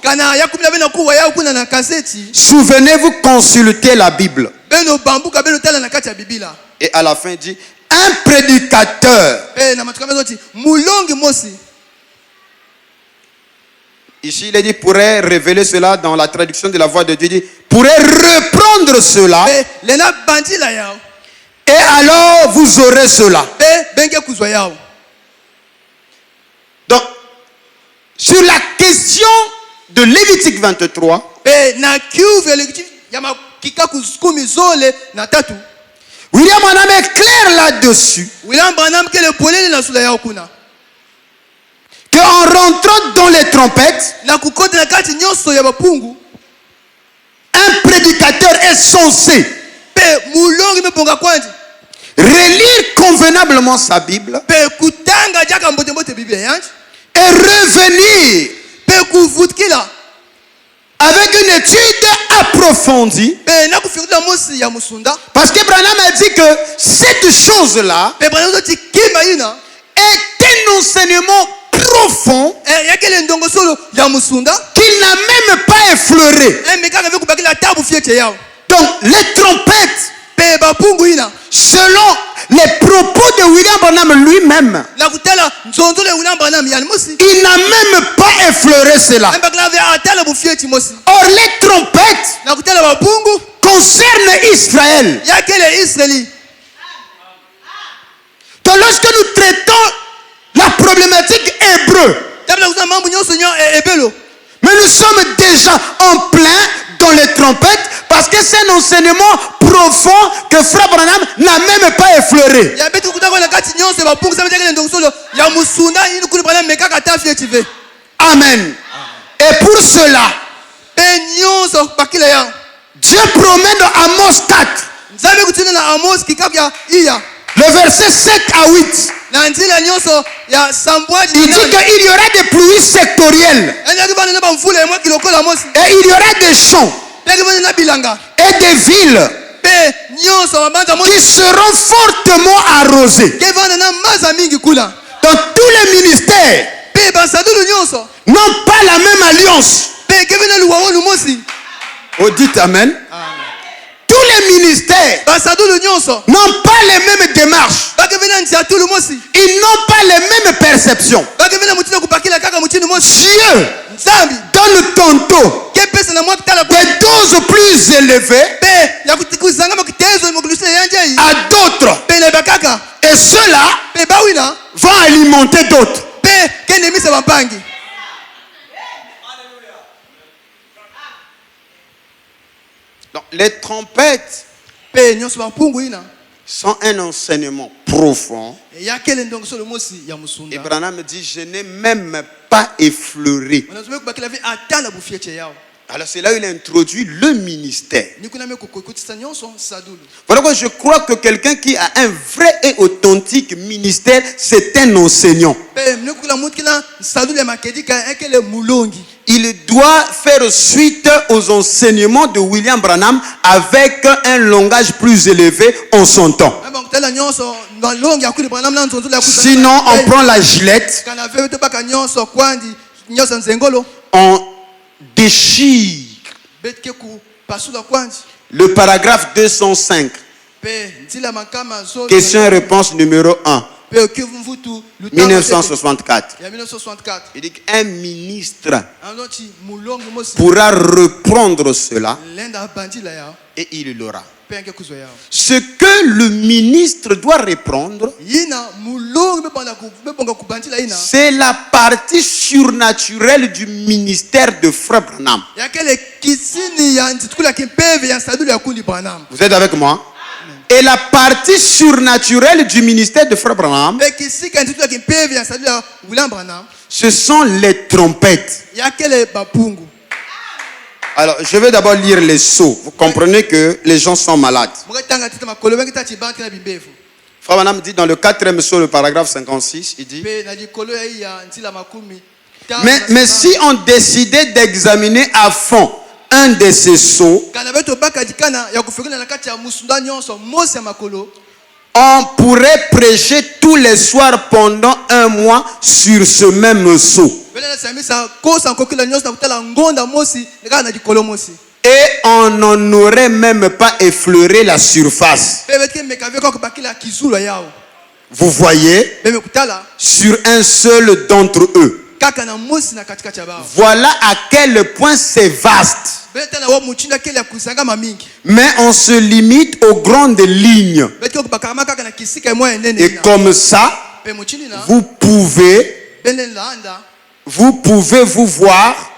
souvenez-vous, consultez la Bible. Et à la fin, il dit, un prédicateur. Ici, il dit, pourrait révéler cela dans la traduction de la voix de Dieu. Il dit, pourrait reprendre cela. Et alors, vous aurez cela. Donc, sur la question de Lévitique 23, William Branham est clair là-dessus. Qu'en rentrant dans les trompettes, un prédicateur est censé relire convenablement sa Bible et revenir avec une étude approfondie. Parce que Branham a dit que cette chose-là est un enseignement profond qu'il n'a même pas effleuré. Donc les trompettes, selon les propos de William Branham lui-même, il n'a même pas effleuré cela. Or les trompettes concernent Israël. Donc lorsque nous traitons la problématique hébreu, mais nous sommes déjà en plein dans les trompettes parce que c'est un enseignement profond que Frère Branham n'a même pas effleuré. Amen. Et pour cela, Dieu promet dans Amos 4, le verset 7 à 8. Il dit qu'il y aura des pluies sectorielles. Et il y aura des champs et des villes qui seront fortement arrosées. Dans tous les ministères n'ont pas la même alliance. Oh, dites Amen. Tous les ministères n'ont pas les mêmes démarches. Ils n'ont pas les mêmes perceptions. Dieu donne tantôt des doses plus élevées à d'autres. Et ceux-là vont alimenter d'autres. Donc, les trompettes sont un enseignement profond. Et Branham dit, je n'ai même pas effleuré. Alors c'est là où il a introduit le ministère. Voilà pourquoi je crois que quelqu'un qui a un vrai et authentique ministère, c'est un enseignant. Il doit faire suite aux enseignements de William Branham avec un langage plus élevé en son temps. Sinon, on prend la gilette, on déchire le paragraphe 205. Question et réponse numéro 1. 1964. Il dit qu'un ministre pourra reprendre cela et il l'aura. Ce que le ministre doit reprendre, c'est la partie surnaturelle du ministère de Frère Branham. Vous êtes avec moi? Et la partie surnaturelle du ministère de Frère Branham, ce sont les trompettes. Alors, je vais d'abord lire les sceaux. Vous comprenez que les gens sont malades. Frère Branham dit dans le 4e sceau, le paragraphe 56, il dit, mais si on décidait d'examiner à fond un de ces sceaux, on pourrait prêcher tous les soirs pendant un mois sur ce même sceau. Et on n'en aurait même pas effleuré la surface. Vous voyez, sur un seul d'entre eux. Voilà à quel point c'est vaste. Mais on se limite aux grandes lignes. Et comme ça, vous pouvez vous voir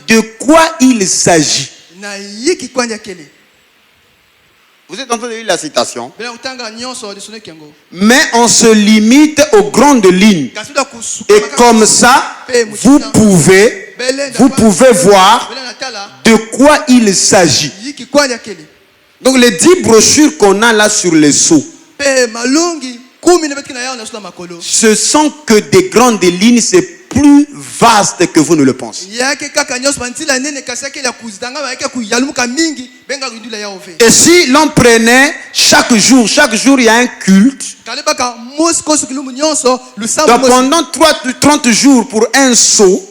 de quoi il s'agit. Vous êtes en train de lire la citation. Mais on se limite aux grandes lignes. Et comme ça, vous pouvez voir de quoi il s'agit. Donc les 10 brochures qu'on a là sur les sceaux, ce sont que des grandes lignes, c'est plus vaste que vous ne le pensez. Et si l'on prenait chaque jour il y a un culte. Donc pendant 30 jours pour un sceau,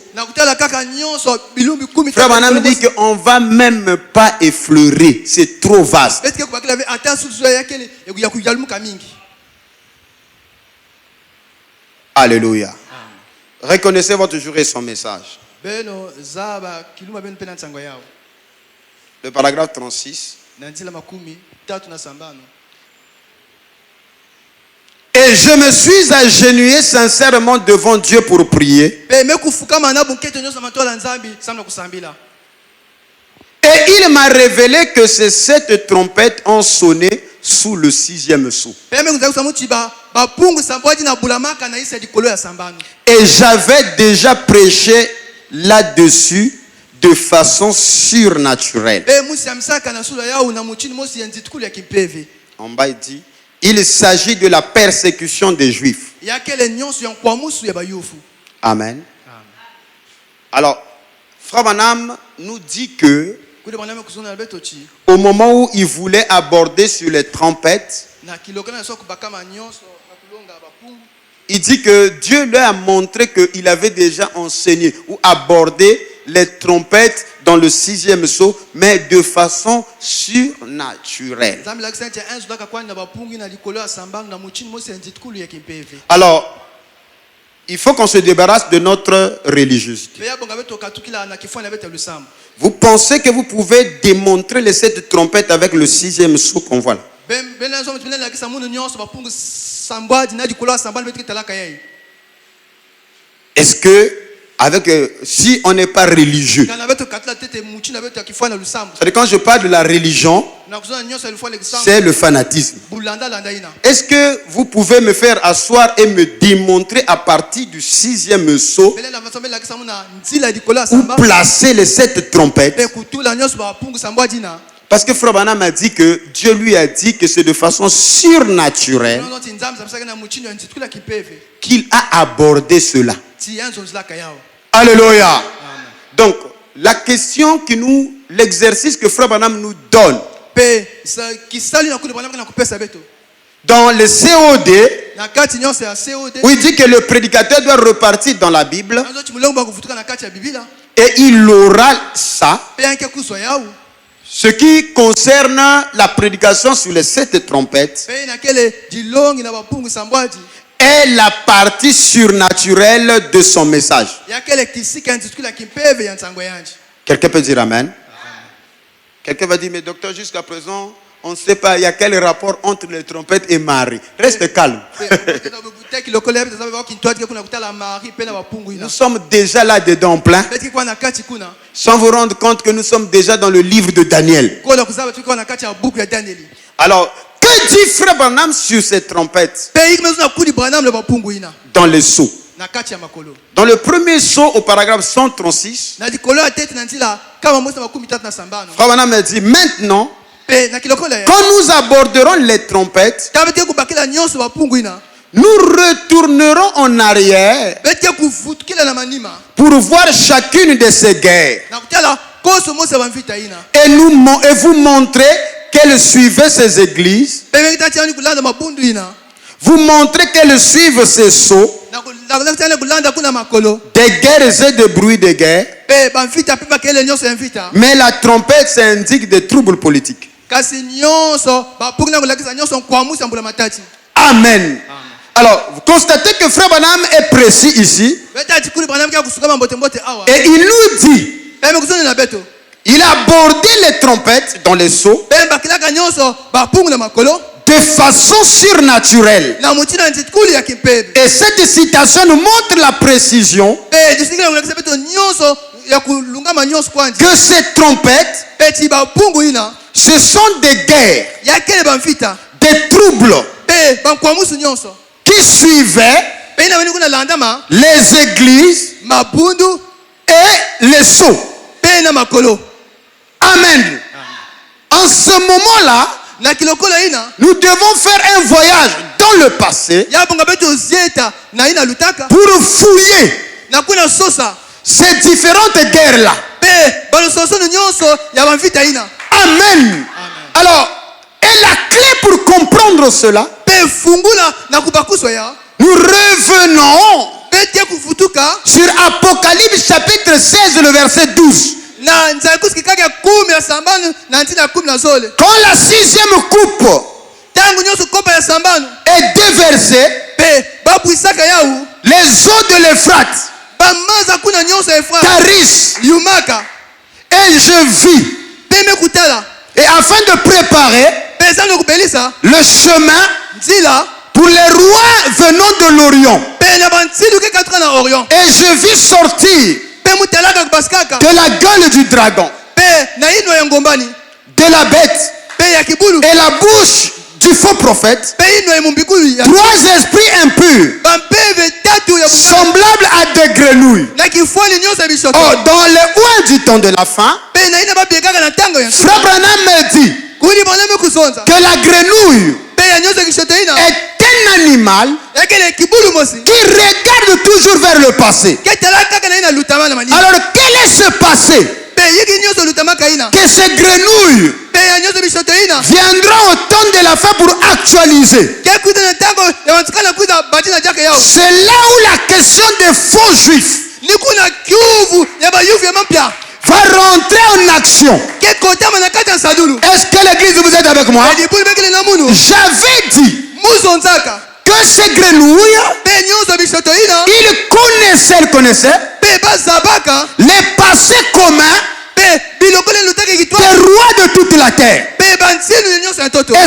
Frère Branham dit qu'on ne va même pas effleurer. C'est trop vaste. Alléluia. Reconnaissez votre jour et son message. Le paragraphe 36. Et je me suis agenouillé sincèrement devant Dieu pour prier. Et il m'a révélé que ces 7 trompettes ont sonné sous le 6e sceau. Et j'avais déjà prêché là-dessus de façon surnaturelle. En bas, il dit, il s'agit de la persécution des Juifs. Amen. Alors, Frère Branham nous dit que au moment où il voulait aborder sur les trompettes, il dit que Dieu leur a montré qu'il avait déjà enseigné ou abordé les trompettes dans le 6e sceau, mais de façon surnaturelle. Alors, il faut qu'on se débarrasse de notre religiosité. Vous pensez que vous pouvez démontrer les 7 trompettes avec le 6e sceau qu'on voit là? Est-ce que si on n'est pas religieux, c'est-à-dire quand je parle de la religion, c'est le fanatisme. Est-ce que vous pouvez me faire asseoir et me démontrer à partir du 6e sceau où placer les 7 trompettes? Parce que Frère Branham m'a dit que Dieu lui a dit que c'est de façon surnaturelle qu'il a abordé cela. Alléluia. Amen. Donc, la question que l'exercice que Frère Branham nous donne dans le COD, où il dit que le prédicateur doit repartir dans la Bible et il aura ça. Ce qui concerne la prédication sur les 7 trompettes est la partie surnaturelle de son message. Quelqu'un peut dire Amen? Quelqu'un va dire, mais docteur, jusqu'à présent, on ne sait pas, il y a quel rapport entre les trompettes et Marie. Reste calme. Nous sommes déjà là-dedans en plein, sans vous rendre compte que nous sommes déjà dans le livre de Daniel. Alors, que dit Frère Branham sur ces trompettes? Dans les sceaux. Dans le premier sceau, au paragraphe 136, Frère Branham a dit, maintenant, quand nous aborderons les trompettes, nous retournerons en arrière pour voir chacune de ces guerres et vous montrer qu'elles suivaient ces églises, vous montrer qu'elles suivent ces sceaux, des guerres et des bruits de guerre. Mais la trompette, ça indique des troubles politiques. Amen. Alors, vous constatez que Frère Branham est précis ici. Et il nous dit, il a abordé les trompettes dans les sceaux de façon surnaturelle. Et cette citation nous montre la précision que ces trompettes, ce sont des guerres, des troubles qui suivaient les églises et les sceaux. Amen. En ce moment-là, nous devons faire un voyage dans le passé pour fouiller ces différentes guerres-là. Amen. Alors, et la clé pour comprendre cela, nous revenons sur Apocalypse chapitre 16, le verset 12. Quand la 6e coupe est déversée, les eaux de l'Euphrate tarissent, et je vis, et afin de préparer le chemin pour les rois venant de l'Orient, et je vis sortir de la gueule du dragon, de la bête et la bouche du faux prophète, 3 esprits impurs semblables à des grenouilles. Oh, dans le oint du temps de la fin, Frère Branham me dit que la grenouille est un animal qui regarde toujours vers le passé. Alors quel est ce passé? Que ces grenouilles viendront au temps de la fin pour actualiser. C'est là où la question des faux juifs va rentrer en action. Est-ce que l'église, vous êtes avec moi? J'avais dit que ces grenouilles, ils connaissaient les passés communs des rois de toute la terre. Et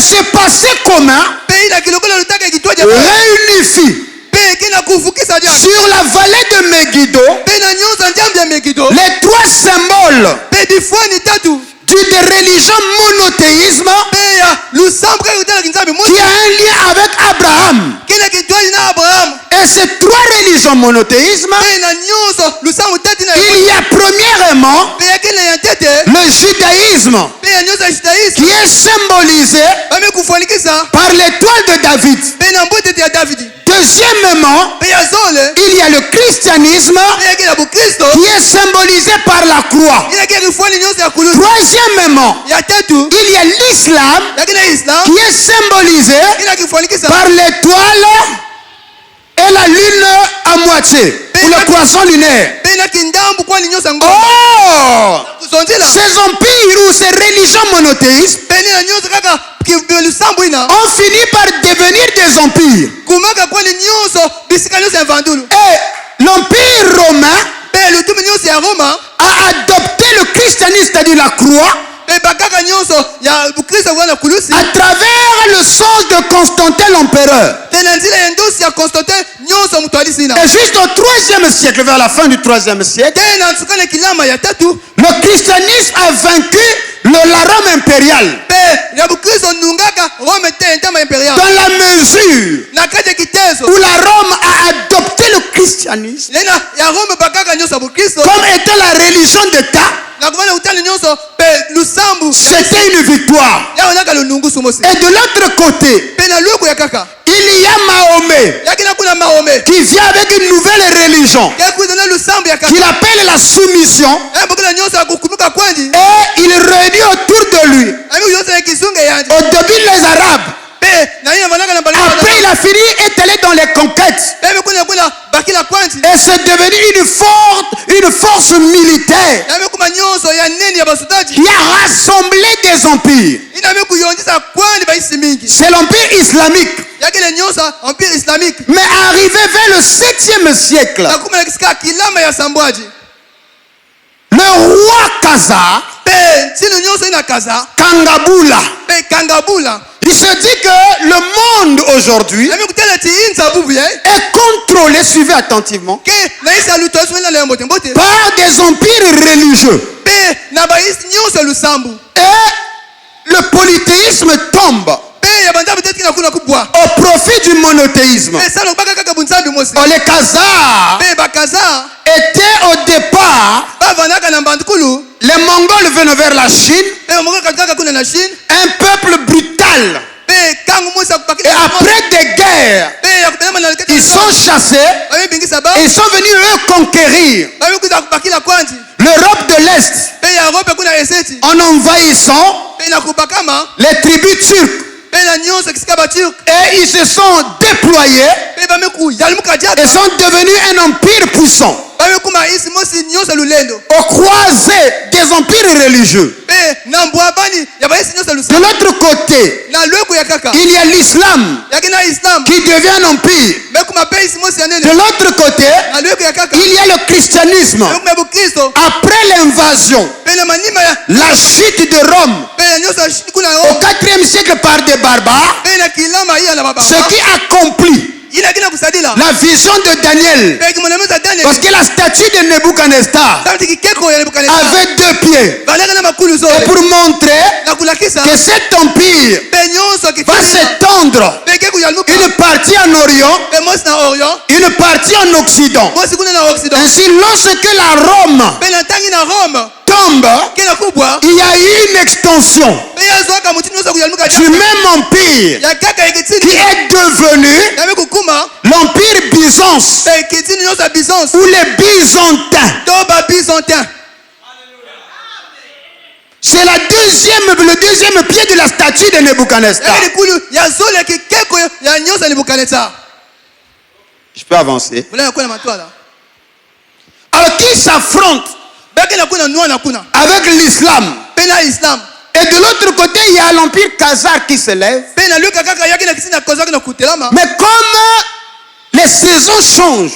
ce passé commun réunifie sur la vallée de Megiddo, les trois symboles des religions monothéisme qui a un lien avec Abraham. Et ces trois religions monothéisme, il y a premièrement le judaïsme qui est symbolisé par l'étoile de David. Deuxièmement, il y a le christianisme qui est symbolisé par la croix. Troisièmement, il y a l'islam qui est symbolisé par l'étoile et la lune à moitié, ou le croissant lunaire. Oh! Ces empires ou ces religions monothéistes ont fini par devenir des empires. Et l'empire romain a adopté le christianisme, c'est-à-dire la croix, à travers le sens de Constantin l'empereur. Et juste au 3e siècle, vers la fin du 3e siècle, le christianisme a vaincu la Rome impériale. Dans la mesure où la Rome a adopté le christianisme comme étant la religion d'État, c'était une victoire. Et de l'autre côté, il y a Mahomet qui vient avec une nouvelle religion qu'il appelle la soumission, et il réunit autour de lui au début les Arabes. Après il a fini et allé dans les conquêtes, et c'est devenu une force militaire qui a rassemblé des empires. C'est l'empire islamique. Mais arrivé vers le 7e siècle, le roi Khazar, Kangabula, il se dit que le monde aujourd'hui est contrôlé, suivez attentivement, par des empires religieux. Et le polythéisme tombe au profit du monothéisme. Les Khazars étaient au départ, les Mongols venant vers la Chine, un peuple brutal. Et après des guerres, ils sont chassés et ils sont venus eux conquérir l'Europe de l'Est en envahissant les tribus turques. Et ils se sont déployés et sont devenus un empire puissant au croisé des empires religieux. De l'autre côté, il y a l'islam qui devient un empire. De l'autre côté, il y a le christianisme. Après l'invasion, la chute de Rome au 4e siècle par des barbares, ce qui accomplit la vision de Daniel, parce que la statue de Nebuchadnezzar avait 2 pieds, et pour montrer que cet empire va s'étendre, une partie en Orient, une partie en Occident. Ainsi, lorsque la Rome tombe, il y a eu une extension du même empire qui est devenu l'empire Byzance ou les Byzantins. C'est le deuxième pied de la statue de Nebuchadnezzar. Je peux avancer. Alors qui s'affronte avec l'islam? Et de l'autre côté, il y a l'empire Khazar qui s'élève. Mais comme les saisons changent,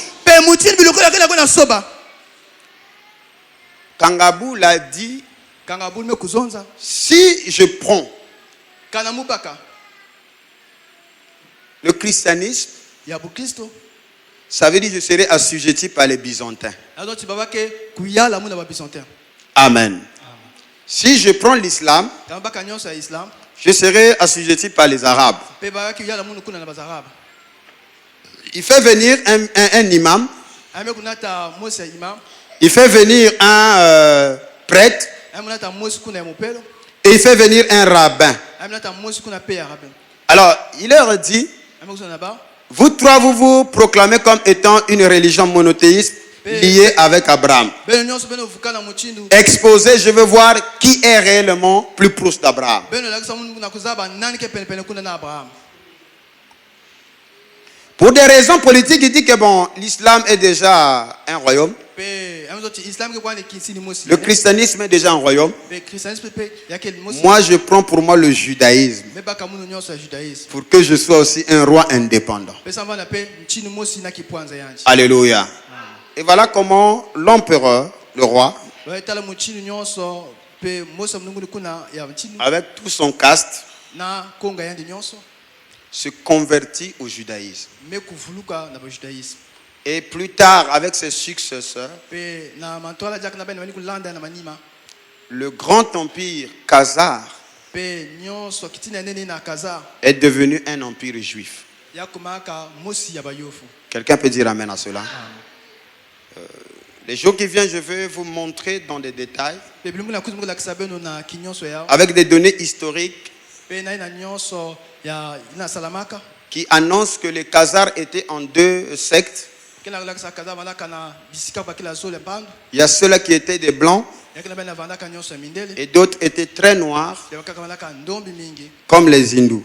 Kangabou l'a dit, si je prends le christianisme Ça veut dire que je serai assujetti par les Byzantins. Amen. Si je prends l'islam, je serai assujetti par les Arabes. Il fait venir un imam. Il fait venir un prêtre. Et il fait venir un rabbin. Alors, il leur dit, vous trois, vous vous proclamez comme étant une religion monothéiste liée avec Abraham. Exposez, je veux voir qui est réellement plus proche d'Abraham. Pour des raisons politiques, il dit que bon, l'islam est déjà un royaume. Le christianisme est déjà un royaume. Moi, je prends pour moi le judaïsme. Pour que je sois aussi un roi indépendant. Alléluia. Et voilà comment l'empereur, le roi, avec tout son caste, se convertit au judaïsme. Et plus tard, avec ses successeurs, le grand empire Khazar est devenu un empire juif. Quelqu'un peut dire amen à cela? Les jours qui viennent, je vais vous montrer dans des détails, avec des données historiques, qui annoncent que les Khazars étaient en deux sectes. Il y a ceux-là qui étaient des blancs et d'autres étaient très noirs, comme les hindous.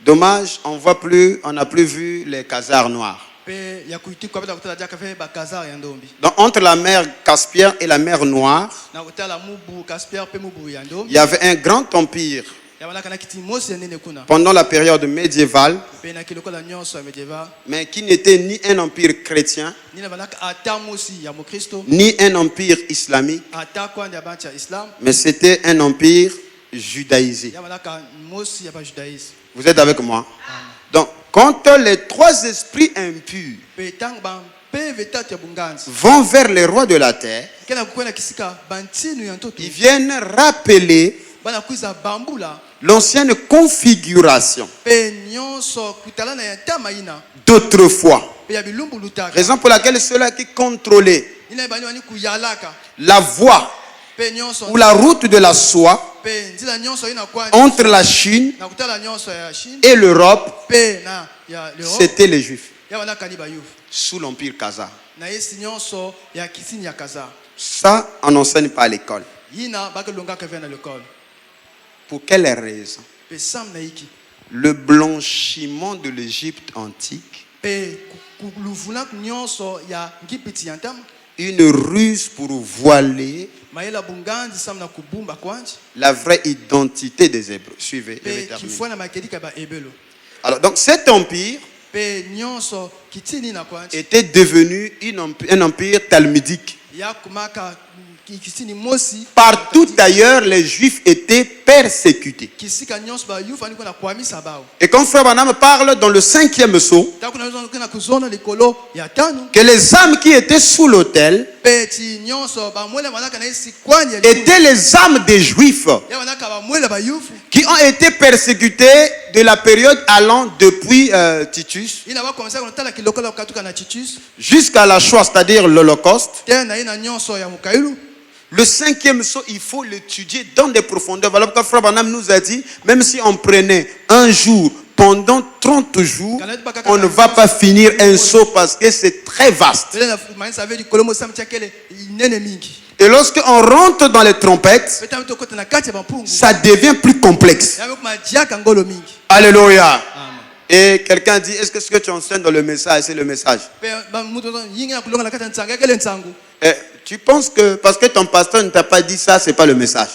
Dommage, on n'a plus vu les Khazars noirs. Donc, entre la mer Caspienne et la mer Noire, il y avait un grand empire. Pendant la période médiévale, mais qui n'était ni un empire chrétien, ni un empire islamique, mais c'était un empire judaïsé. Vous êtes avec moi? Donc, quand les trois esprits impurs vont vers les rois de la terre, ils viennent rappeler l'ancienne configuration d'autrefois. Raison pour laquelle ceux-là qui contrôlaient la voie ou la route de la soie entre la Chine et l'Europe, c'était les Juifs sous l'empire Khazar. Ça, on n'enseigne pas à l'école. Pour quelle raison? Le blanchiment de l'Égypte antique, une ruse pour voiler la vraie identité des Hébreux. Suivez. Alors, donc cet empire était devenu un empire talmudique. Partout ailleurs, les Juifs étaient persécutés. Et quand Frère Branham parle dans le 5e sceau, que les âmes qui étaient sous l'autel étaient les âmes des Juifs qui ont été persécutés de la période allant depuis Titus jusqu'à la Shoah, c'est-à-dire l'Holocauste. Le 5e sceau, il faut l'étudier dans des profondeurs. Voilà pourquoi Frère Branham nous a dit, même si on prenait un jour pendant 30 jours, on ne va pas finir un sceau parce que c'est très vaste. Et lorsqu'on rentre dans les trompettes, ça devient plus complexe. Alléluia. Et quelqu'un dit, est-ce que ce que tu enseignes dans le message, c'est le message? Tu penses que parce que ton pasteur ne t'a pas dit ça, c'est pas le message?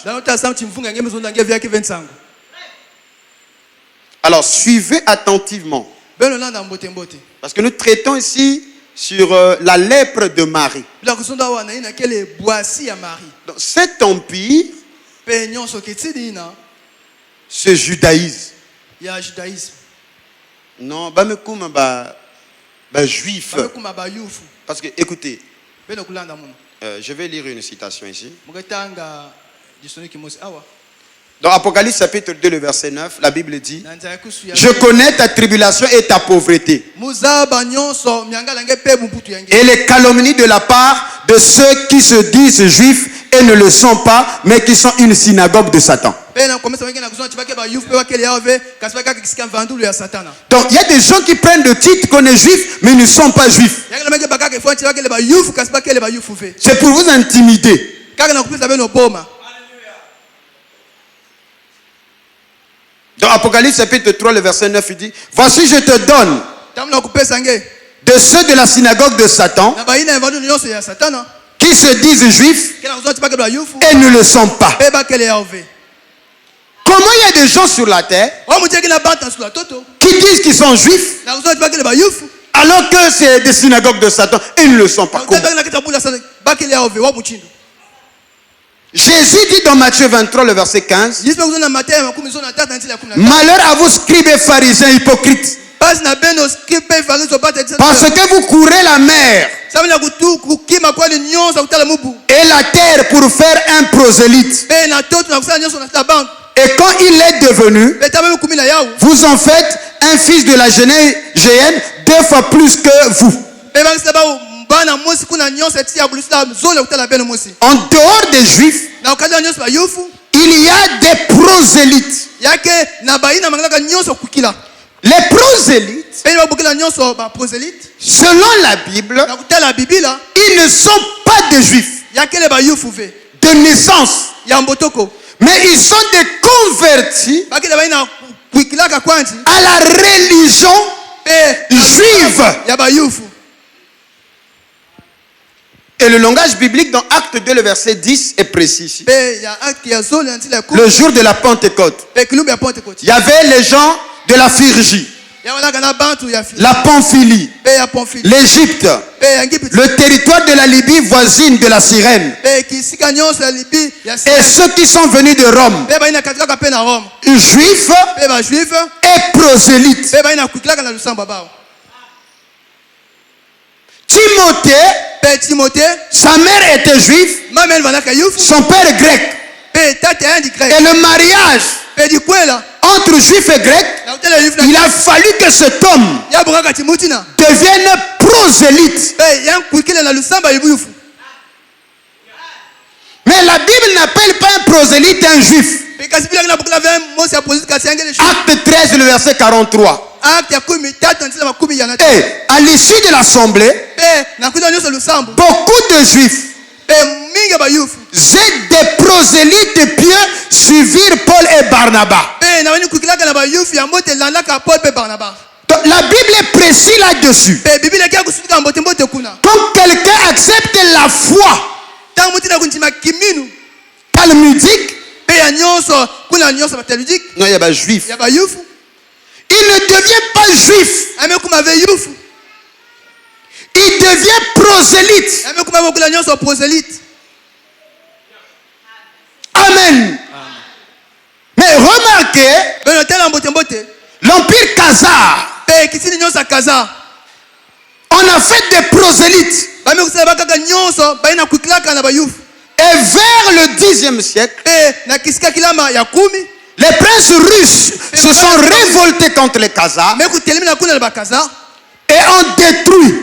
Alors, suivez attentivement. Parce que nous traitons ici sur la lèpre de Marie. Donc, cet empire se judaïse. Non, juif. Parce que, écoutez, je vais lire une citation ici. Dans Apocalypse chapitre 2, le verset 9, la Bible dit: je connais ta tribulation et ta pauvreté, et les calomnies de la part de ceux qui se disent juifs et ne le sont pas, mais qui sont une synagogue de Satan. Donc il y a des gens qui prennent le titre qu'on est juif, mais ils ne sont pas juifs. C'est pour vous intimider. Dans Apocalypse chapitre 3, le verset 9, il dit: voici je te donne de ceux de la synagogue de Satan qui se disent juifs et ne le sont pas. Comment il y a des gens sur la terre qui disent qu'ils sont juifs alors que c'est des synagogues de Satan et ils ne le sont pas? Comment? Jésus dit dans Matthieu 23, le verset 15: malheur à vous, scribes et pharisiens hypocrites, parce que vous courez la mer et la terre pour faire un prosélyte. Et quand il est devenu, vous en faites un fils de la géhenne 2 fois plus que vous. En dehors des juifs, il y a des prosélytes. Les prosélytes, selon la Bible, ils ne sont pas des juifs de naissance, mais ils sont des convertis à la religion juive. Et le langage biblique dans Acte 2, le verset 10 est précis ici. Le jour de la Pentecôte, il y avait les gens de la Phrygie, la Pamphylie, l'Égypte, le territoire de la Libye voisine de la Cyrène, et ceux qui sont venus de Rome, juifs et prosélytes. Timothée, sa mère était juive, son père est grec. Et le mariage entre juifs et grecs, il a fallu que cet homme devienne prosélyte. Mais la Bible n'appelle pas un prosélyte un juif. Acte 13, le verset 43. Et à l'issue de l'assemblée, beaucoup de juifs et des prosélytes pieux suivirent Paul et Barnabas. La Bible est précise là-dessus. Quand quelqu'un accepte la foi talmudique, non, il y a pas juif. Il ne devient pas juif. Il devient prosélyte. Amen. Mais remarquez, l'empire Khazar, on a fait des prosélytes. Et vers le 10e siècle, les princes russes se sont révoltés contre les Khazars et ont détruit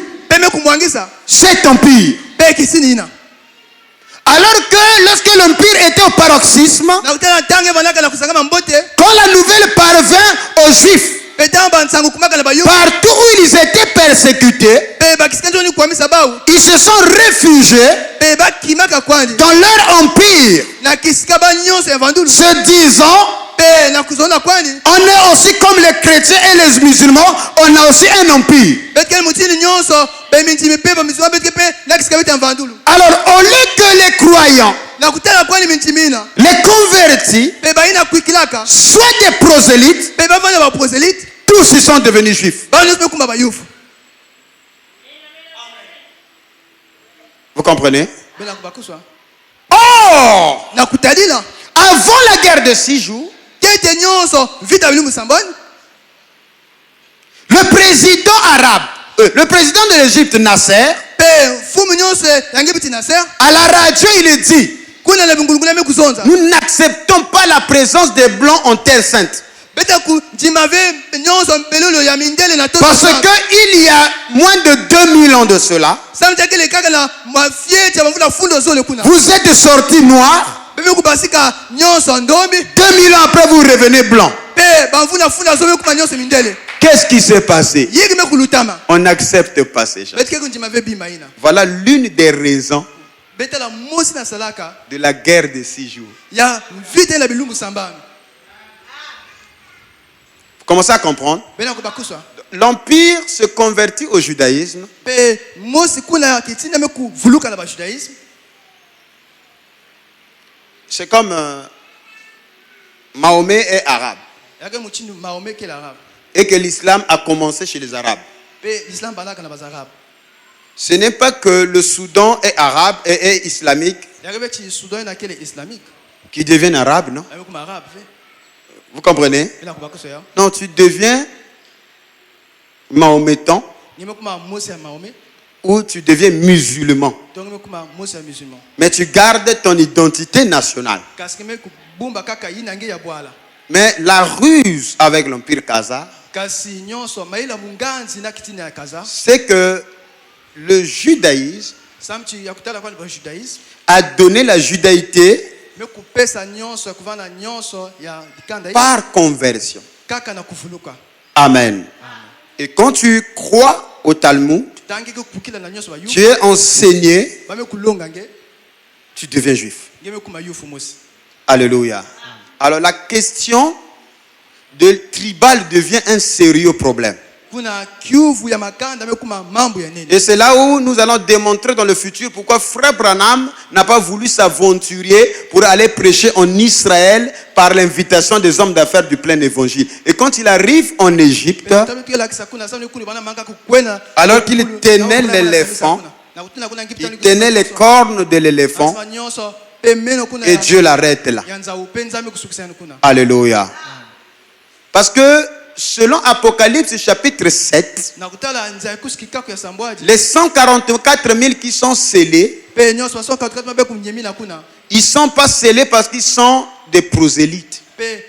cet empire. Alors que lorsque l'empire était au paroxysme, quand la nouvelle parvint aux Juifs, partout où ils étaient persécutés, ils se sont réfugiés dans leur empire, se disant: on est aussi comme les chrétiens et les musulmans, on a aussi un empire. Alors au lieu que les croyants, les convertis, soient des prosélytes, tous ils sont devenus juifs. Vous comprenez? Or, avant la guerre de 6 jours, le président arabe le président de l'Égypte, Nasser, à la radio, il dit, nous n'acceptons pas la présence des Blancs en terre sainte. Parce qu'il y a moins de 2000 ans de cela, vous êtes sortis noirs. 2000 ans après, vous revenez blanc. Qu'est-ce qui s'est passé? On n'accepte pas ces choses. Voilà l'une des raisons de la guerre de 6 jours. Vous commencez à comprendre? L'Empire se convertit au judaïsme. C'est comme Mahomet est arabe. Et que l'islam a commencé chez les Arabes. Ce n'est pas que le Soudan est arabe et est islamique qui deviennent arabes, non? Vous comprenez? Non, tu deviens mahométan ou tu deviens musulman. Mais tu gardes ton identité nationale. Mais la ruse avec l'Empire Khazar, c'est que le judaïsme a donné la judaïté par conversion. Amen. Et quand tu crois au Talmud, tu es enseigné, tu deviens juif. Alléluia. Alors la question de tribal devient un sérieux problème. Et c'est là où nous allons démontrer dans le futur pourquoi Frère Branham n'a pas voulu s'aventurer pour aller prêcher en Israël par l'invitation des hommes d'affaires du plein évangile. Et quand il arrive en Égypte, alors qu'il tenait l'éléphant, il tenait les cornes de l'éléphant, et Dieu l'arrête là. Alléluia. Parce que selon Apocalypse chapitre 7, les 144 000 qui sont scellés, ils ne sont pas scellés parce qu'ils sont des prosélytes. Ils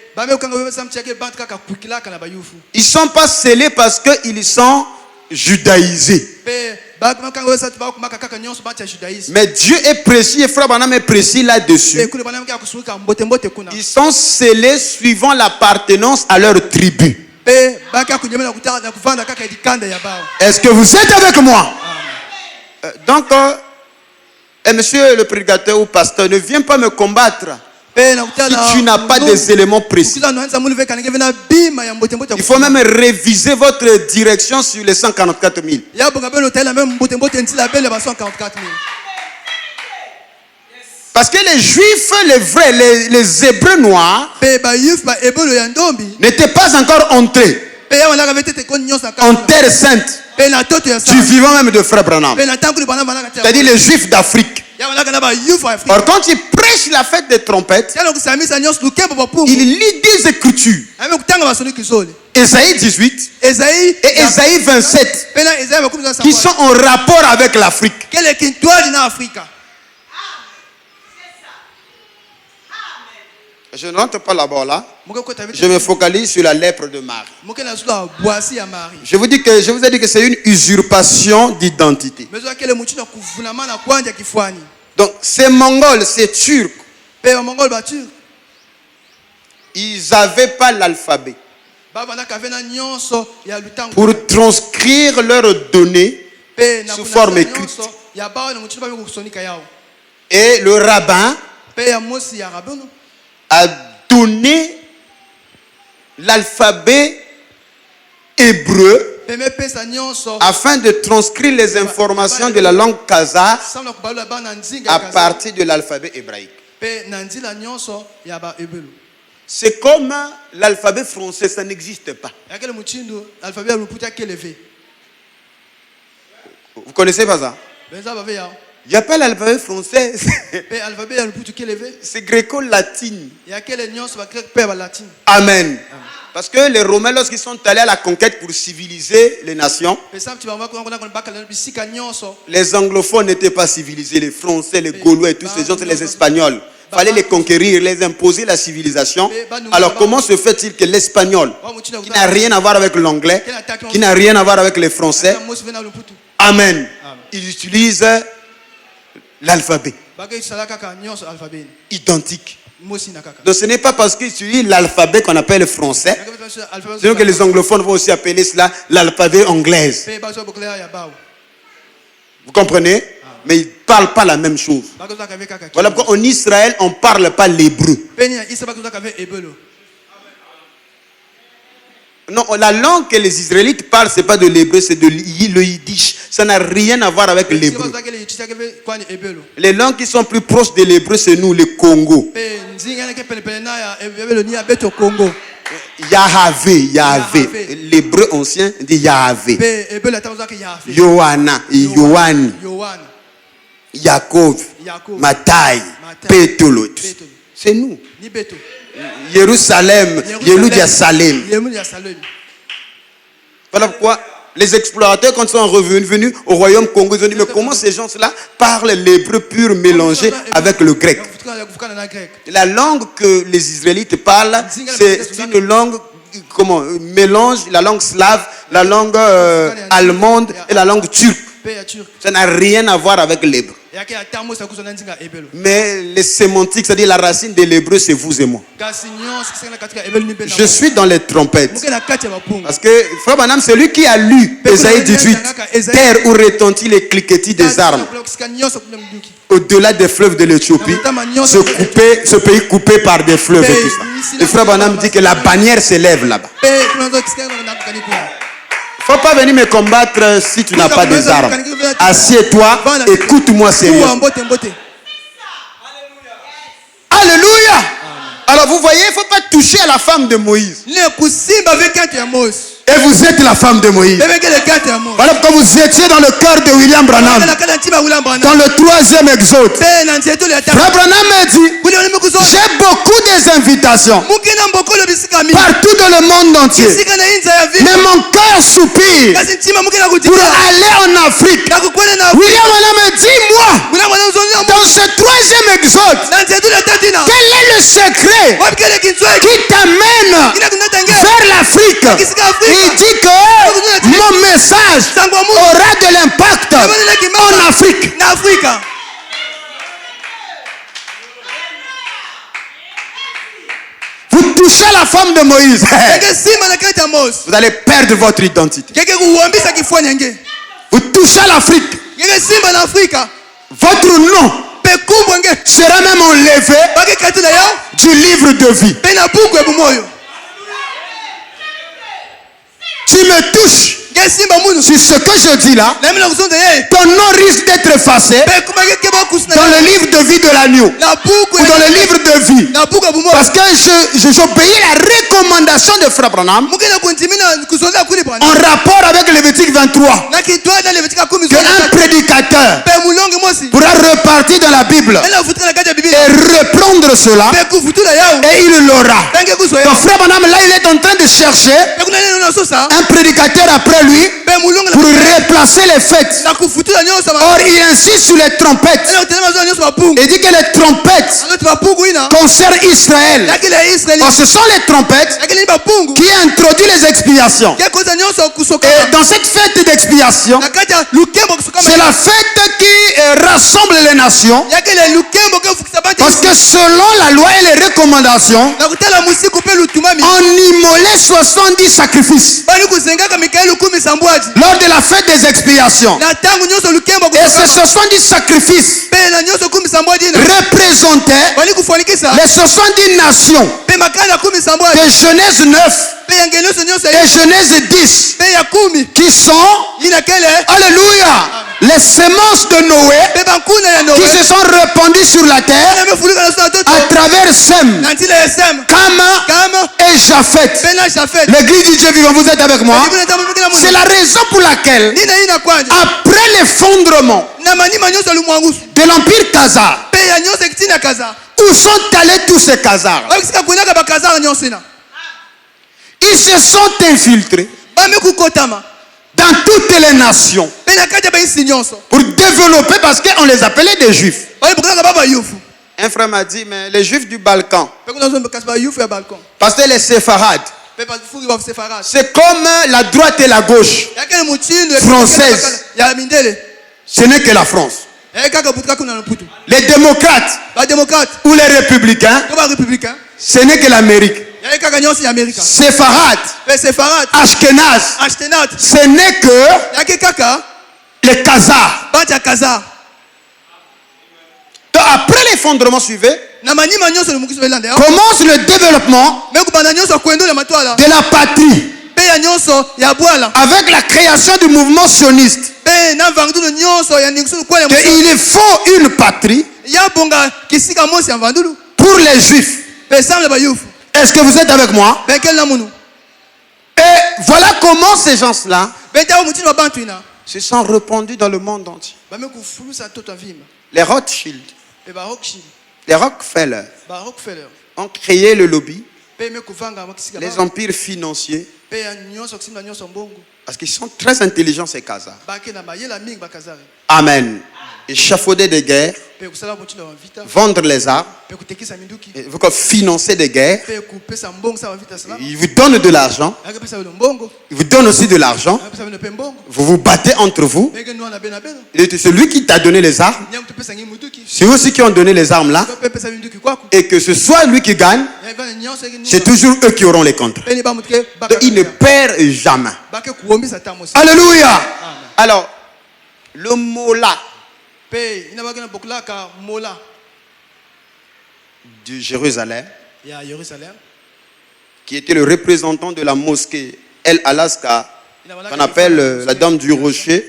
ne sont pas scellés parce qu'ils sont judaïsés. Mais Dieu est précis et Frère Branham est précis là-dessus. Ils sont scellés suivant l'appartenance à leur tribu. Est-ce que vous êtes avec moi? Donc, monsieur le prédicateur ou pasteur, ne viens pas me combattre si tu n'as pas des éléments précis. Il faut même réviser votre direction sur les 144 000. Parce que les Juifs, les vrais, les Hébreux noirs n'étaient pas encore entrés en terre sainte du vivant même de Frère Branham. C'est-à-dire les Juifs d'Afrique. Or, quand il prêche la fête des trompettes, il lit des écritures. Ésaïe 18 et Ésaïe 27 qui sont en rapport avec l'Afrique. Je ne rentre pas là-bas là. Je me focalise sur la lèpre de Marie. Je vous ai dit que c'est une usurpation d'identité. Donc ces Mongols, ces Turcs, ils n'avaient pas l'alphabet pour transcrire leurs données sous forme écrite. Et le rabbin a donné l'alphabet hébreu afin de transcrire les informations de la langue khazare à partir de l'alphabet hébraïque. C'est comme l'alphabet français, ça n'existe pas. Vous connaissez pas ça? Il n'y a pas l'alphabet français. C'est gréco-latine. Amen. Parce que les Romains, lorsqu'ils sont allés à la conquête pour civiliser les nations, les anglophones n'étaient pas civilisés, les Français, les Gaulois, tous ces gens, les Espagnols. Il fallait les conquérir, les imposer la civilisation. Alors comment se fait-il que l'Espagnol, qui n'a rien à voir avec l'anglais, qui n'a rien à voir avec les Français, amen, il utilise l'alphabet identique. Donc ce n'est pas parce qu'ils utilisent l'alphabet qu'on appelle français, sinon que les anglophones vont aussi appeler cela l'alphabet anglaise. Vous comprenez? Mais ils ne parlent pas la même chose. Voilà pourquoi en Israël, on ne parle pas l'hébreu. Non, la langue que les Israélites parlent, ce n'est pas de l'hébreu, c'est de le yiddish. Ça n'a rien à voir avec l'hébreu. Les langues qui sont plus proches de l'hébreu, c'est nous, le Congo. Yahvé. L'hébreu ancien dit Yahvé. Yohana, Yohan, Yaakov, Matai, Pétolo. C'est nous. Jérusalem, Salem. Voilà pourquoi les explorateurs, quand ils sont revenus au royaume Congo, ils ont dit, mais comment ces gens-là parlent l'hébreu pur mélangé avec le grec? La langue que les Israélites parlent, c'est une langue, mélange la langue slave, la langue allemande et la langue turque. Ça n'a rien à voir avec l'hébreu. Mais les sémantiques, c'est-à-dire la racine de l'hébreu, c'est vous et moi. Je suis dans les trompettes. Parce que Frère Branham, c'est lui qui a lu Ésaïe 18. Terre où retentit les cliquetis des armes. Au-delà des fleuves de l'Éthiopie, ce pays coupé par des fleuves et tout ça. Et Frère Branham dit que la bannière s'élève là-bas. Il ne faut pas venir me combattre si tu n'as pas des armes. Assieds-toi, écoute-moi Seigneur. Alléluia. Alors vous voyez, il ne faut pas toucher à la femme de Moïse. Et vous êtes la femme de Moïse. Voilà pourquoi vous étiez dans le cœur de William Branham. Dans le 3e exode. Frère Branham m'a dit, j'ai beaucoup des invitations partout dans le monde entier. Mais mon cœur soupire pour aller en Afrique. William Branham m'a dit, moi, dans ce 3e exode, quel est le secret qui t'amène vers l'Afrique? Il dit que mon message aura de l'impact en Afrique. Vous touchez la femme de Moïse, vous allez perdre votre identité. Vous touchez l'Afrique, votre nom sera même enlevé du livre de vie. Tu me touches sur ce que je dis là, ton nom risque d'être effacé dans le livre de vie de l'agneau ou dans le livre de vie, parce que j'obéis à la recommandation de Frère Branham en rapport avec Lévitique 23, qu'un prédicateur pourra repartir dans la Bible et reprendre cela et il l'aura. Donc Frère Branham là, il est en train de chercher un prédicateur après lui pour replacer les fêtes. Or il insiste sur les trompettes. Il dit que les trompettes concernent Israël. Or ce sont les trompettes qui introduisent les expiations. Et dans cette fête d'expiation, c'est la fête qui rassemble les nations. Parce que selon la loi et les recommandations, on immolait 70 sacrifices lors de la fête des expiations. Et ces 70 sacrifices représentaient les 70 nations de Genèse 9 et Genèse 10 qui sont, alléluia, les semences de Noé qui se sont répandues sur la terre à travers Sem, Cam et Japheth. L'église du Dieu vivant, vous êtes avec moi? C'est la raison pour laquelle, après l'effondrement de l'empire Khazar, où sont allés tous ces Khazars? Ils se sont infiltrés dans toutes les nations pour développer, parce qu'on les appelait des juifs. Un frère m'a dit, mais les juifs du Balkan, parce que les séfarades, c'est comme la droite et la gauche française. Ce n'est que la France. Les démocrates ou les républicains, ce n'est que l'Amérique. Séfarades, Ashkenaz, ce n'est que les Khazars. Donc après l'effondrement suivi, commence le développement de la patrie avec la création du mouvement sioniste. Il faut une patrie pour les juifs. Est-ce que vous êtes avec moi? Et voilà comment ces gens-là se sont répandus dans le monde entier. Les Rothschild, les Rockefeller ont créé le lobby, les empires financiers, parce qu'ils sont très intelligents, ces Khazars. Amen. Échafauder des guerres, vendre les armes, financer des guerres. Ils vous donnent de l'argent. Ils vous donnent aussi de l'argent. Vous vous battez entre vous. C'est lui qui t'a donné les armes. C'est eux aussi qui ont donné les armes là. Et que ce soit lui qui gagne, c'est toujours eux qui auront les comptes. Donc il ne perd jamais. Alléluia. Alors, le mot là de Jérusalem, qui était le représentant de la mosquée El Alaska, qu'on appelle la Dame du Rocher,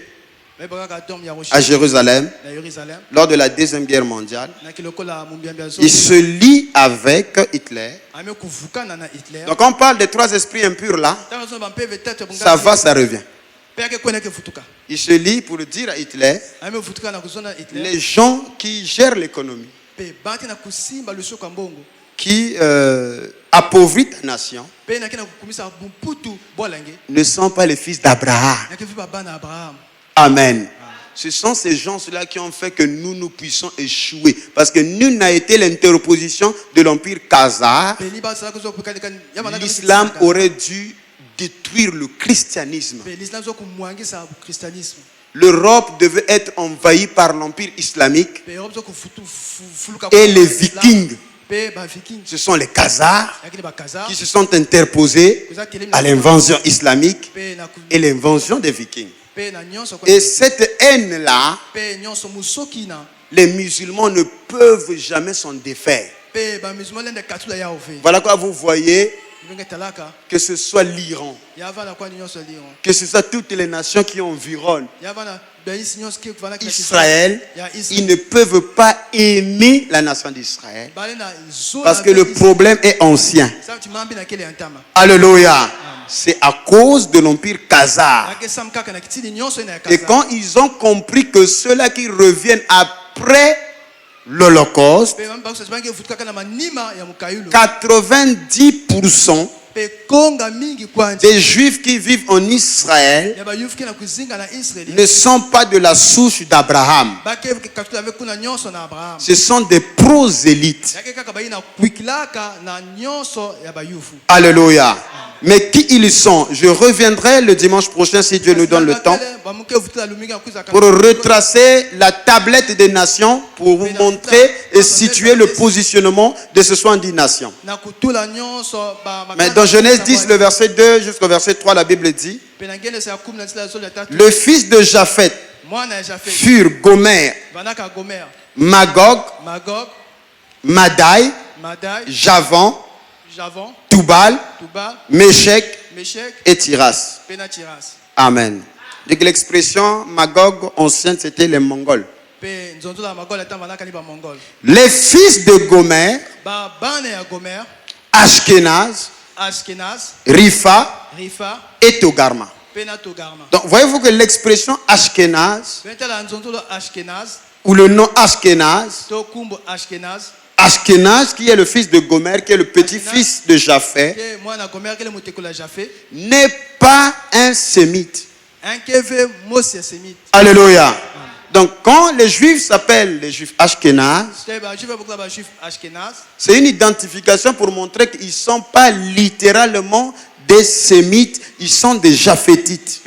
à Jérusalem, lors de la Deuxième Guerre mondiale. Il se lie avec Hitler. Donc on parle des trois esprits impurs là, ça va, ça revient. Il se lie pour dire à Hitler, les gens qui gèrent l'économie, qui appauvrissent ta nation, ne sont pas les fils d'Abraham. Amen. Ce sont ces gens-là qui ont fait que nous puissions échouer. Parce que nul n'a été l'interposition de l'empire khazar. L'islam aurait dû détruire le christianisme. L'Europe devait être envahie par l'empire islamique et les vikings. Ce sont les Khazars qui se sont interposés à l'invasion islamique et l'invasion des vikings. Et cette haine-là, les musulmans ne peuvent jamais s'en défaire. Voilà quoi vous voyez, que ce soit l'Iran, que ce soit toutes les nations qui environnent Israël, ils ne peuvent pas aimer la nation d'Israël parce que le problème est ancien. Alléluia. C'est à cause de l'empire khazar. Et quand ils ont compris que ceux-là qui reviennent après l'Holocauste, 90% des Juifs qui vivent en Israël ne sont pas de la souche d'Abraham. Ce sont des prosélytes. Alléluia. Mais qui ils sont? Je reviendrai le dimanche prochain si Dieu nous donne le temps pour retracer la tablette des nations pour vous montrer et situer le positionnement de ce 70 nations. Mais dans Genèse 10, le verset 2 jusqu'au verset 3, la Bible dit: le fils de Japhet furent Gomer, Magog, Madai, Javan, Tubal, Méchec et Tiras. Amen. Donc l'expression Magog ancienne, c'était les Mongols. Les fils de Gomer, Ashkenaz, Rifa et Togarma. Donc voyez-vous que l'expression Ashkenaz ou le nom Ashkenaz Ashkenaz, qui est le fils de Gomer, qui est le petit-fils de Japhet, n'est pas un sémite. Alléluia. Donc, quand les Juifs s'appellent les Juifs Ashkenaz, c'est une identification pour montrer qu'ils ne sont pas littéralement des Sémites, ils sont des Japhétites.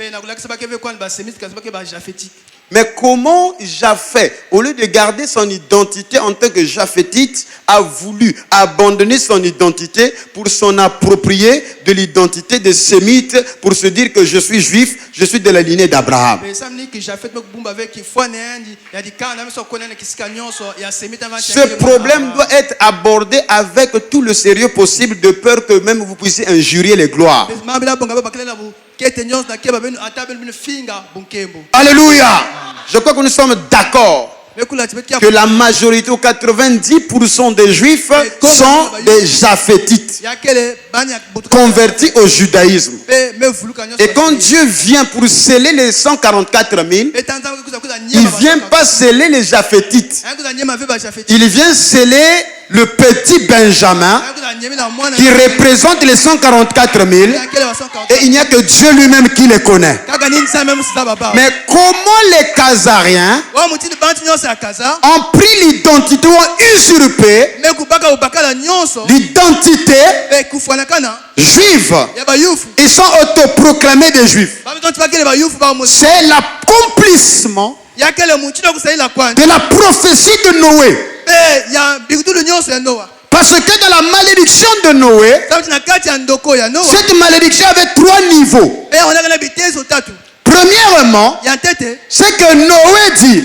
Mais comment Japhet, au lieu de garder son identité en tant que Japhétite, a voulu abandonner son identité pour s'en approprier de l'identité des Sémites, pour se dire que je suis juif, je suis de la lignée d'Abraham. Ce problème doit être abordé avec tout le sérieux possible, de peur que même vous puissiez injurier les gloires. Alléluia. Je crois que nous sommes d'accord que la majorité, ou 90% des Juifs sont des Japhétites, convertis au judaïsme. Et quand Dieu vient pour sceller les 144 000, il ne vient pas sceller les Japhétites. Il vient sceller le petit Benjamin qui représente les 144 000, et il n'y a que Dieu lui-même qui les connaît. Mais comment les Khazariens ont pris l'identité, ont usurpé l'identité juive. Ils sont autoproclamés des Juifs. C'est l'accomplissement de la prophétie de Noé. Parce que dans la malédiction de Noé, cette malédiction avait 3 niveaux. Premièrement, c'est que Noé dit: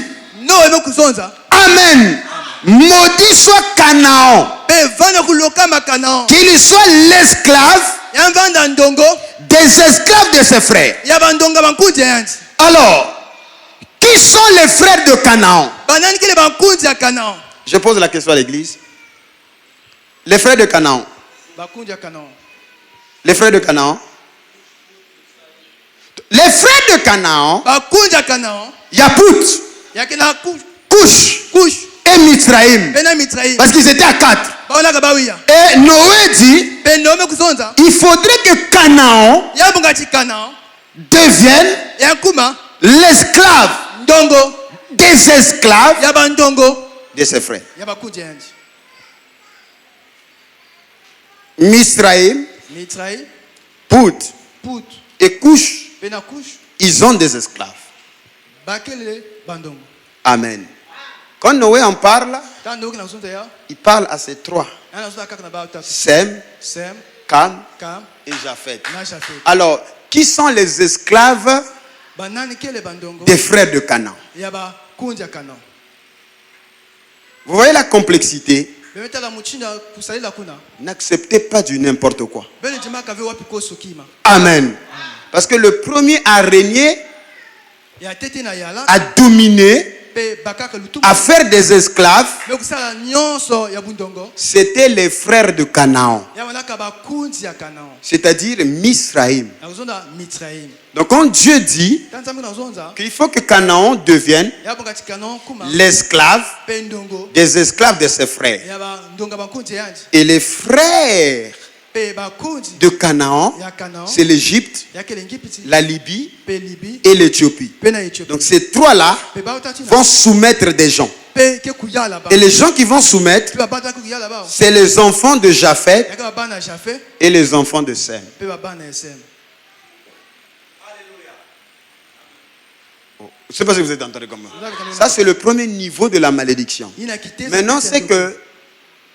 Amen. Maudit soit Canaan. Qu'il soit l'esclave des esclaves de ses frères. Alors, qui sont les frères de Canaan? Je pose la question à l'église. Les frères de Canaan. Les frères de Canaan. Les frères de Canaan. Yaput, Cush et Mitzraïm. Parce qu'ils étaient à 4. Et Noé dit: il faudrait que Canaan devienne l'esclave des esclaves de ses frères. Mitzraïm, Put et Cush, ils ont des esclaves. Amen. Quand Noé en parle, il parle à ces 3. Sem, Cam et Japhet. Alors, qui sont les esclaves des frères de Canaan? Vous voyez la complexité? N'acceptez pas du n'importe quoi. Amen. Parce que le premier à régner, à dominer, à faire des esclaves, c'était les frères de Canaan, c'est-à-dire Misraïm. Donc quand Dieu dit qu'il faut que Canaan devienne l'esclave des esclaves de ses frères, et les frères de Canaan, c'est l'Égypte, la Libye et l'Éthiopie. Donc ces 3-là vont soumettre des gens. Et les gens qui vont soumettre, c'est les enfants de Japhet et les enfants de Sem. Je ne sais pas si vous êtes entendu comme moi. Ça, c'est le premier niveau de la malédiction. Maintenant, c'est que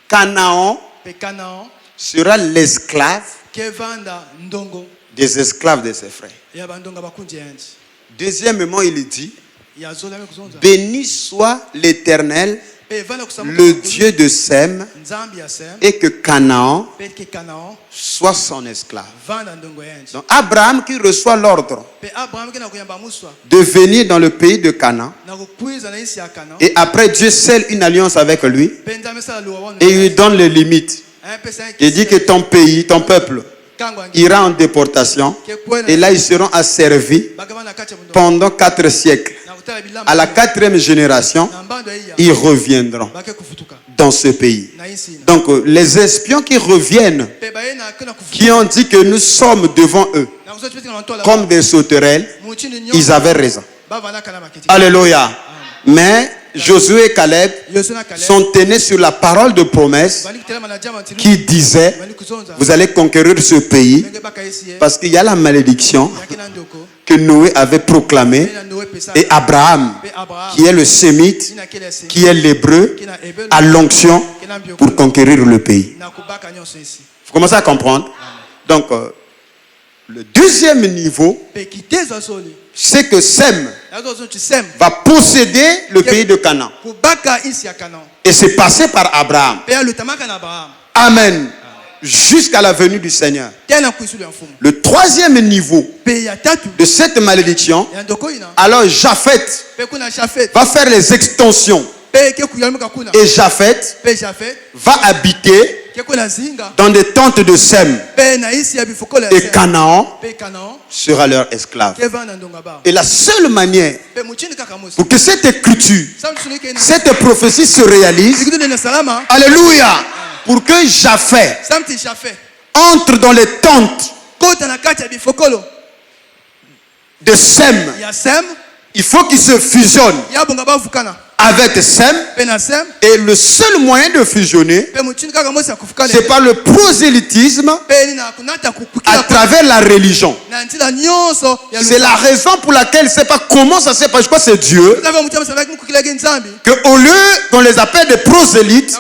Canaan sera l'esclave des esclaves de ses frères. Deuxièmement, il dit: béni soit l'Éternel, le Dieu de Sem, et que Canaan soit son esclave. Donc Abraham qui reçoit l'ordre de venir dans le pays de Canaan, et après Dieu scelle une alliance avec lui et il lui donne les limites. Il dit que ton pays, ton peuple ira en déportation, et là ils seront asservis pendant 4 siècles. À la 4e génération, ils reviendront. dans ce pays. Donc les espions qui reviennent, qui ont dit que nous sommes devant eux comme des sauterelles, ils avaient raison. Alléluia. Mais Josué et Caleb sont tenus sur la parole de promesse qui disait: vous allez conquérir ce pays, parce qu'il y a la malédiction que Noé avait proclamée, et Abraham, qui est le sémite, qui est l'hébreu, a l'onction pour conquérir le pays. Vous commencez à comprendre? Donc le deuxième niveau, c'est que Sem va posséder le pays de Canaan. Et c'est passé par Abraham. Amen. Jusqu'à la venue du Seigneur. Le troisième niveau de cette malédiction, alors Japhet va faire les extensions. Et Japhet va habiter dans des tentes de Sem. Et Canaan sera leur esclave. Et la seule manière pour que cette écriture, cette prophétie se réalise, alléluia, pour que Japhet entre dans les tentes de Sem, il faut qu'il se fusionne avec Sem, et le seul moyen de fusionner, c'est par le prosélytisme à travers la religion. C'est la raison pour laquelle, je ne sais pas comment ça s'est passé, je crois que c'est Dieu, qu'au lieu qu'on les appelle des prosélytes,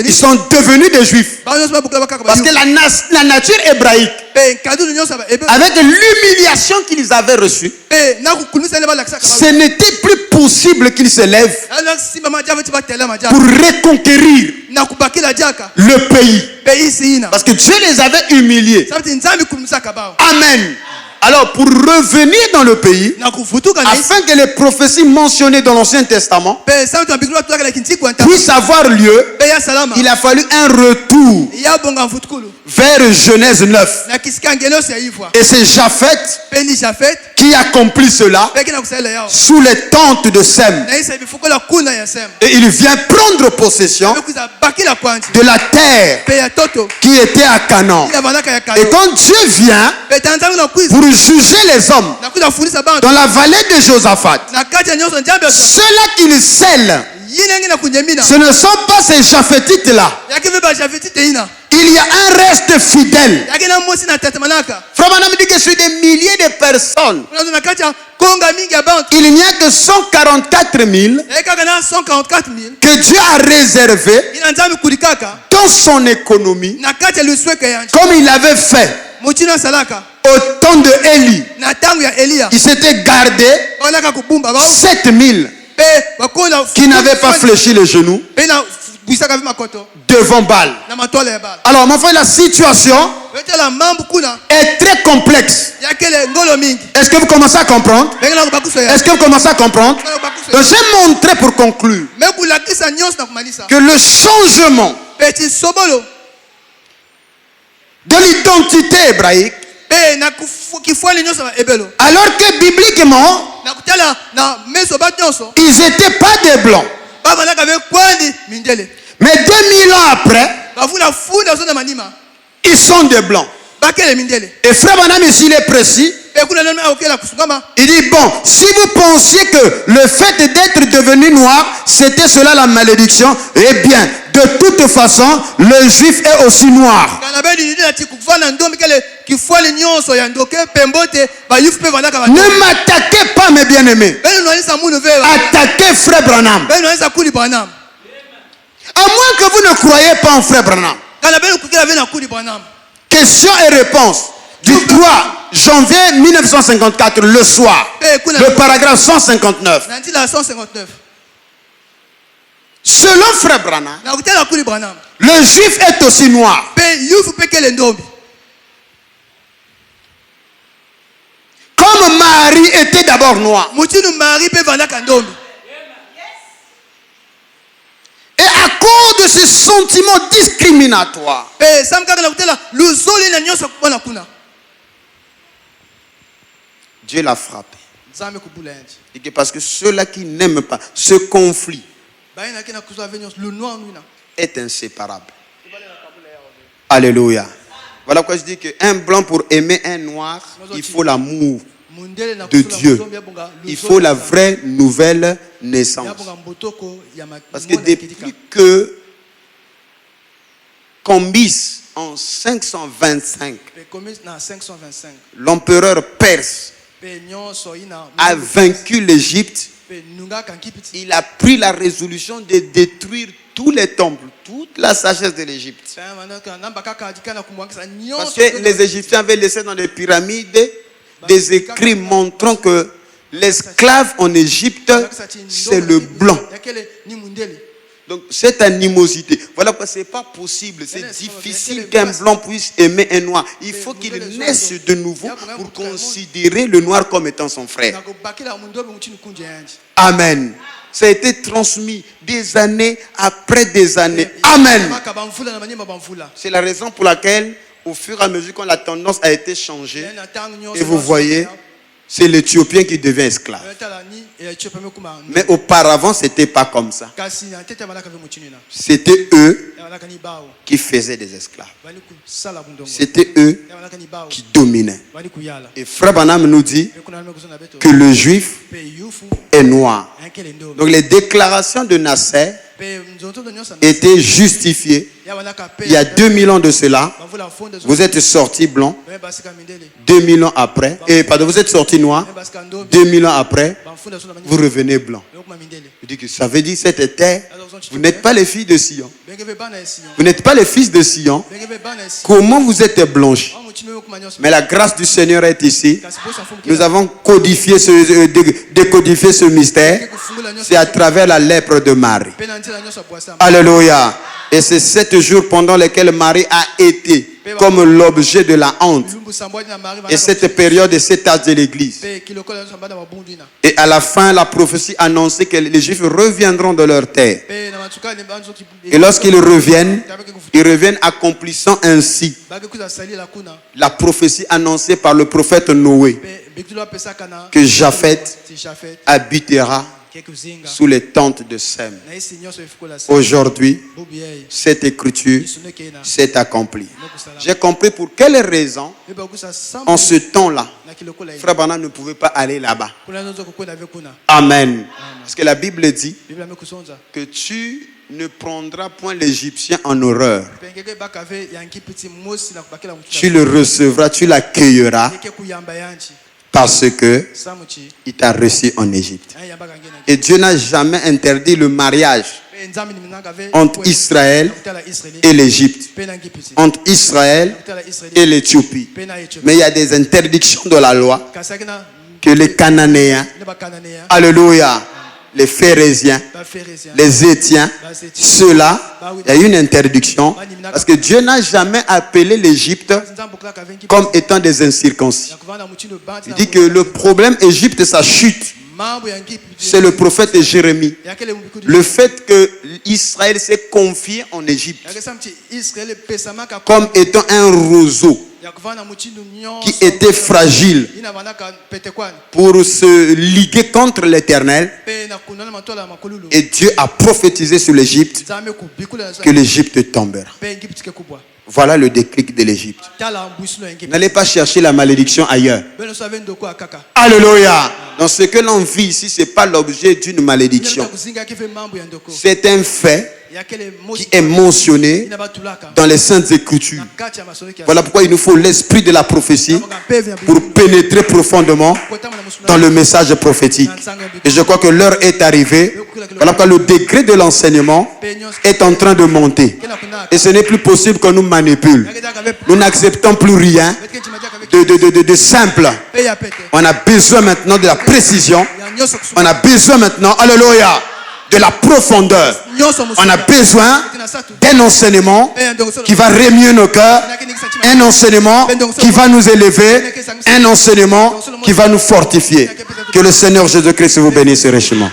ils sont devenus des juifs. Parce que la nature hébraïque, avec l'humiliation qu'ils avaient reçue, ce n'était plus possible qu'ils se lèvent pour reconquérir le pays. Parce que Dieu les avait humiliés. Amen. Alors, pour revenir dans le pays, afin que les prophéties mentionnées dans l'Ancien Testament puissent avoir lieu, il a fallu un retour vers Genèse 9. Et c'est Japhet qui accomplit cela sous les tentes de Sem. Et il vient prendre possession de la terre qui était à Canaan. Et quand Dieu vient pour juger les hommes dans la vallée de Josaphat, ceux-là qu'il scelle, ce ne sont pas ces Japhétites-là. Il y a un reste fidèle. Frère Branham dit que sur des milliers de personnes, il n'y a que 144 000 que Dieu a réservé dans son économie, comme il avait fait au temps de Élie. Il s'était gardé 7 000 qui n'avaient pas fléchi les genoux devant Baal. Alors, mon frère, la situation est très complexe. Est-ce que vous commencez à comprendre? Est-ce que vous commencez à comprendre? Donc, j'ai montré pour conclure que le changement de l'identité hébraïque, alors que bibliquement, ils n'étaient pas des blancs. Mais 2000 ans après, ils sont des blancs. Et Frère Branham ici, il est précis. Il dit, bon, si vous pensiez que le fait d'être devenu noir, c'était cela la malédiction, eh bien, de toute façon, le juif est aussi noir. Ne m'attaquez pas, mes bien-aimés. Attaquez Frère Branham. À moins que vous ne croyez pas en Frère Branham. Question et réponse du 3 janvier 1954, le soir. Le paragraphe 159. Selon Frère Branham, le juif est aussi noir. Comme Marie était d'abord noire. Et à cause de ce sentiment discriminatoire, Dieu l'a frappé. Et parce que ceux-là qui n'aiment pas ce conflit est inséparable. Alléluia. Voilà pourquoi je dis qu'un blanc pour aimer un noir, il faut l'amour de Dieu. Il faut la vraie nouvelle naissance. Parce que depuis que Combis en 525, l'empereur perse a vaincu l'Égypte, il a pris la résolution de détruire tous les temples, toute la sagesse de l'Égypte. Parce que les Égyptiens avaient laissé dans les pyramides des écrits montrant que l'esclave en Égypte, c'est le blanc. Donc cette animosité, voilà pourquoi ce n'est pas possible, c'est difficile qu'un blanc puisse aimer un noir. Il faut qu'il naisse de nouveau pour considérer le noir comme étant son frère. Amen. Ça a été transmis des années après des années. Amen. C'est la raison pour laquelle, au fur et à mesure que la tendance a été changée, et vous voyez, c'est l'Éthiopien qui devient esclave. Mais auparavant, ce n'était pas comme ça. C'était eux qui faisaient des esclaves. C'était eux qui dominaient. Et Frère Branham nous dit que le juif est noir. Donc les déclarations de Nasser étaient justifiées. Il y a 2000 ans de cela, vous êtes sorti blanc. 2000 ans après, vous êtes sorti noir. 2000 ans après, vous revenez blanc. Je dis que ça veut dire cette terre, vous n'êtes pas les filles de Sion. Vous n'êtes pas les fils de Sion. Comment vous êtes blanchis? Mais la grâce du Seigneur est ici. Nous avons décodifié ce mystère. C'est à travers la lèpre de Marie. Alléluia. Et c'est 7 jours pendant lesquels Marie a été comme l'objet de la honte. Et cette période et cet âge de l'église. Et à la fin, la prophétie annonçait que les Juifs reviendront de leur terre. Et lorsqu'ils reviennent accomplissant ainsi la prophétie annoncée par le prophète Noé, que Japheth habitera sous les tentes de Sem. Aujourd'hui, cette écriture s'est accomplie. J'ai compris pour quelle raison, en ce temps-là, Frère Branham ne pouvait pas aller là-bas. Amen. Parce que la Bible dit que tu ne prendras point l'Égyptien en horreur. Tu le recevras, tu l'accueilleras. Parce que il t'a reçu en Égypte. Et Dieu n'a jamais interdit le mariage entre Israël et l'Égypte, entre Israël et l'Éthiopie. Mais il y a des interdictions de la loi que les Cananéens, alléluia, les Phérésiens, les Étiens, ceux-là, il y a une interdiction parce que Dieu n'a jamais appelé l'Égypte comme étant des incirconcis. Il dit que le problème Égypte, sa chute, c'est le prophète Jérémie. Le fait que Israël s'est confié en Égypte comme étant un roseau qui était fragile pour se liguer contre l'Éternel. Et Dieu a prophétisé sur l'Égypte que l'Égypte tombera. Voilà le déclic de l'Égypte. N'allez pas chercher la malédiction ailleurs. Alléluia. Dans ce que l'on vit ici, ce n'est pas l'objet d'une malédiction. C'est un fait qui est mentionné dans les Saintes Écritures. Voilà pourquoi il nous faut l'esprit de la prophétie pour pénétrer profondément dans le message prophétique. Et je crois que l'heure est arrivée. Voilà pourquoi le degré de l'enseignement est en train de monter. Et ce n'est plus possible qu'on nous manipule. Nous n'acceptons plus rien de simple. On a besoin maintenant de la précision. On a besoin maintenant, alléluia, de la profondeur. On a besoin d'un enseignement qui va remuer nos cœurs, un enseignement qui va nous élever, un enseignement qui va nous fortifier. Que le Seigneur Jésus-Christ vous bénisse richement.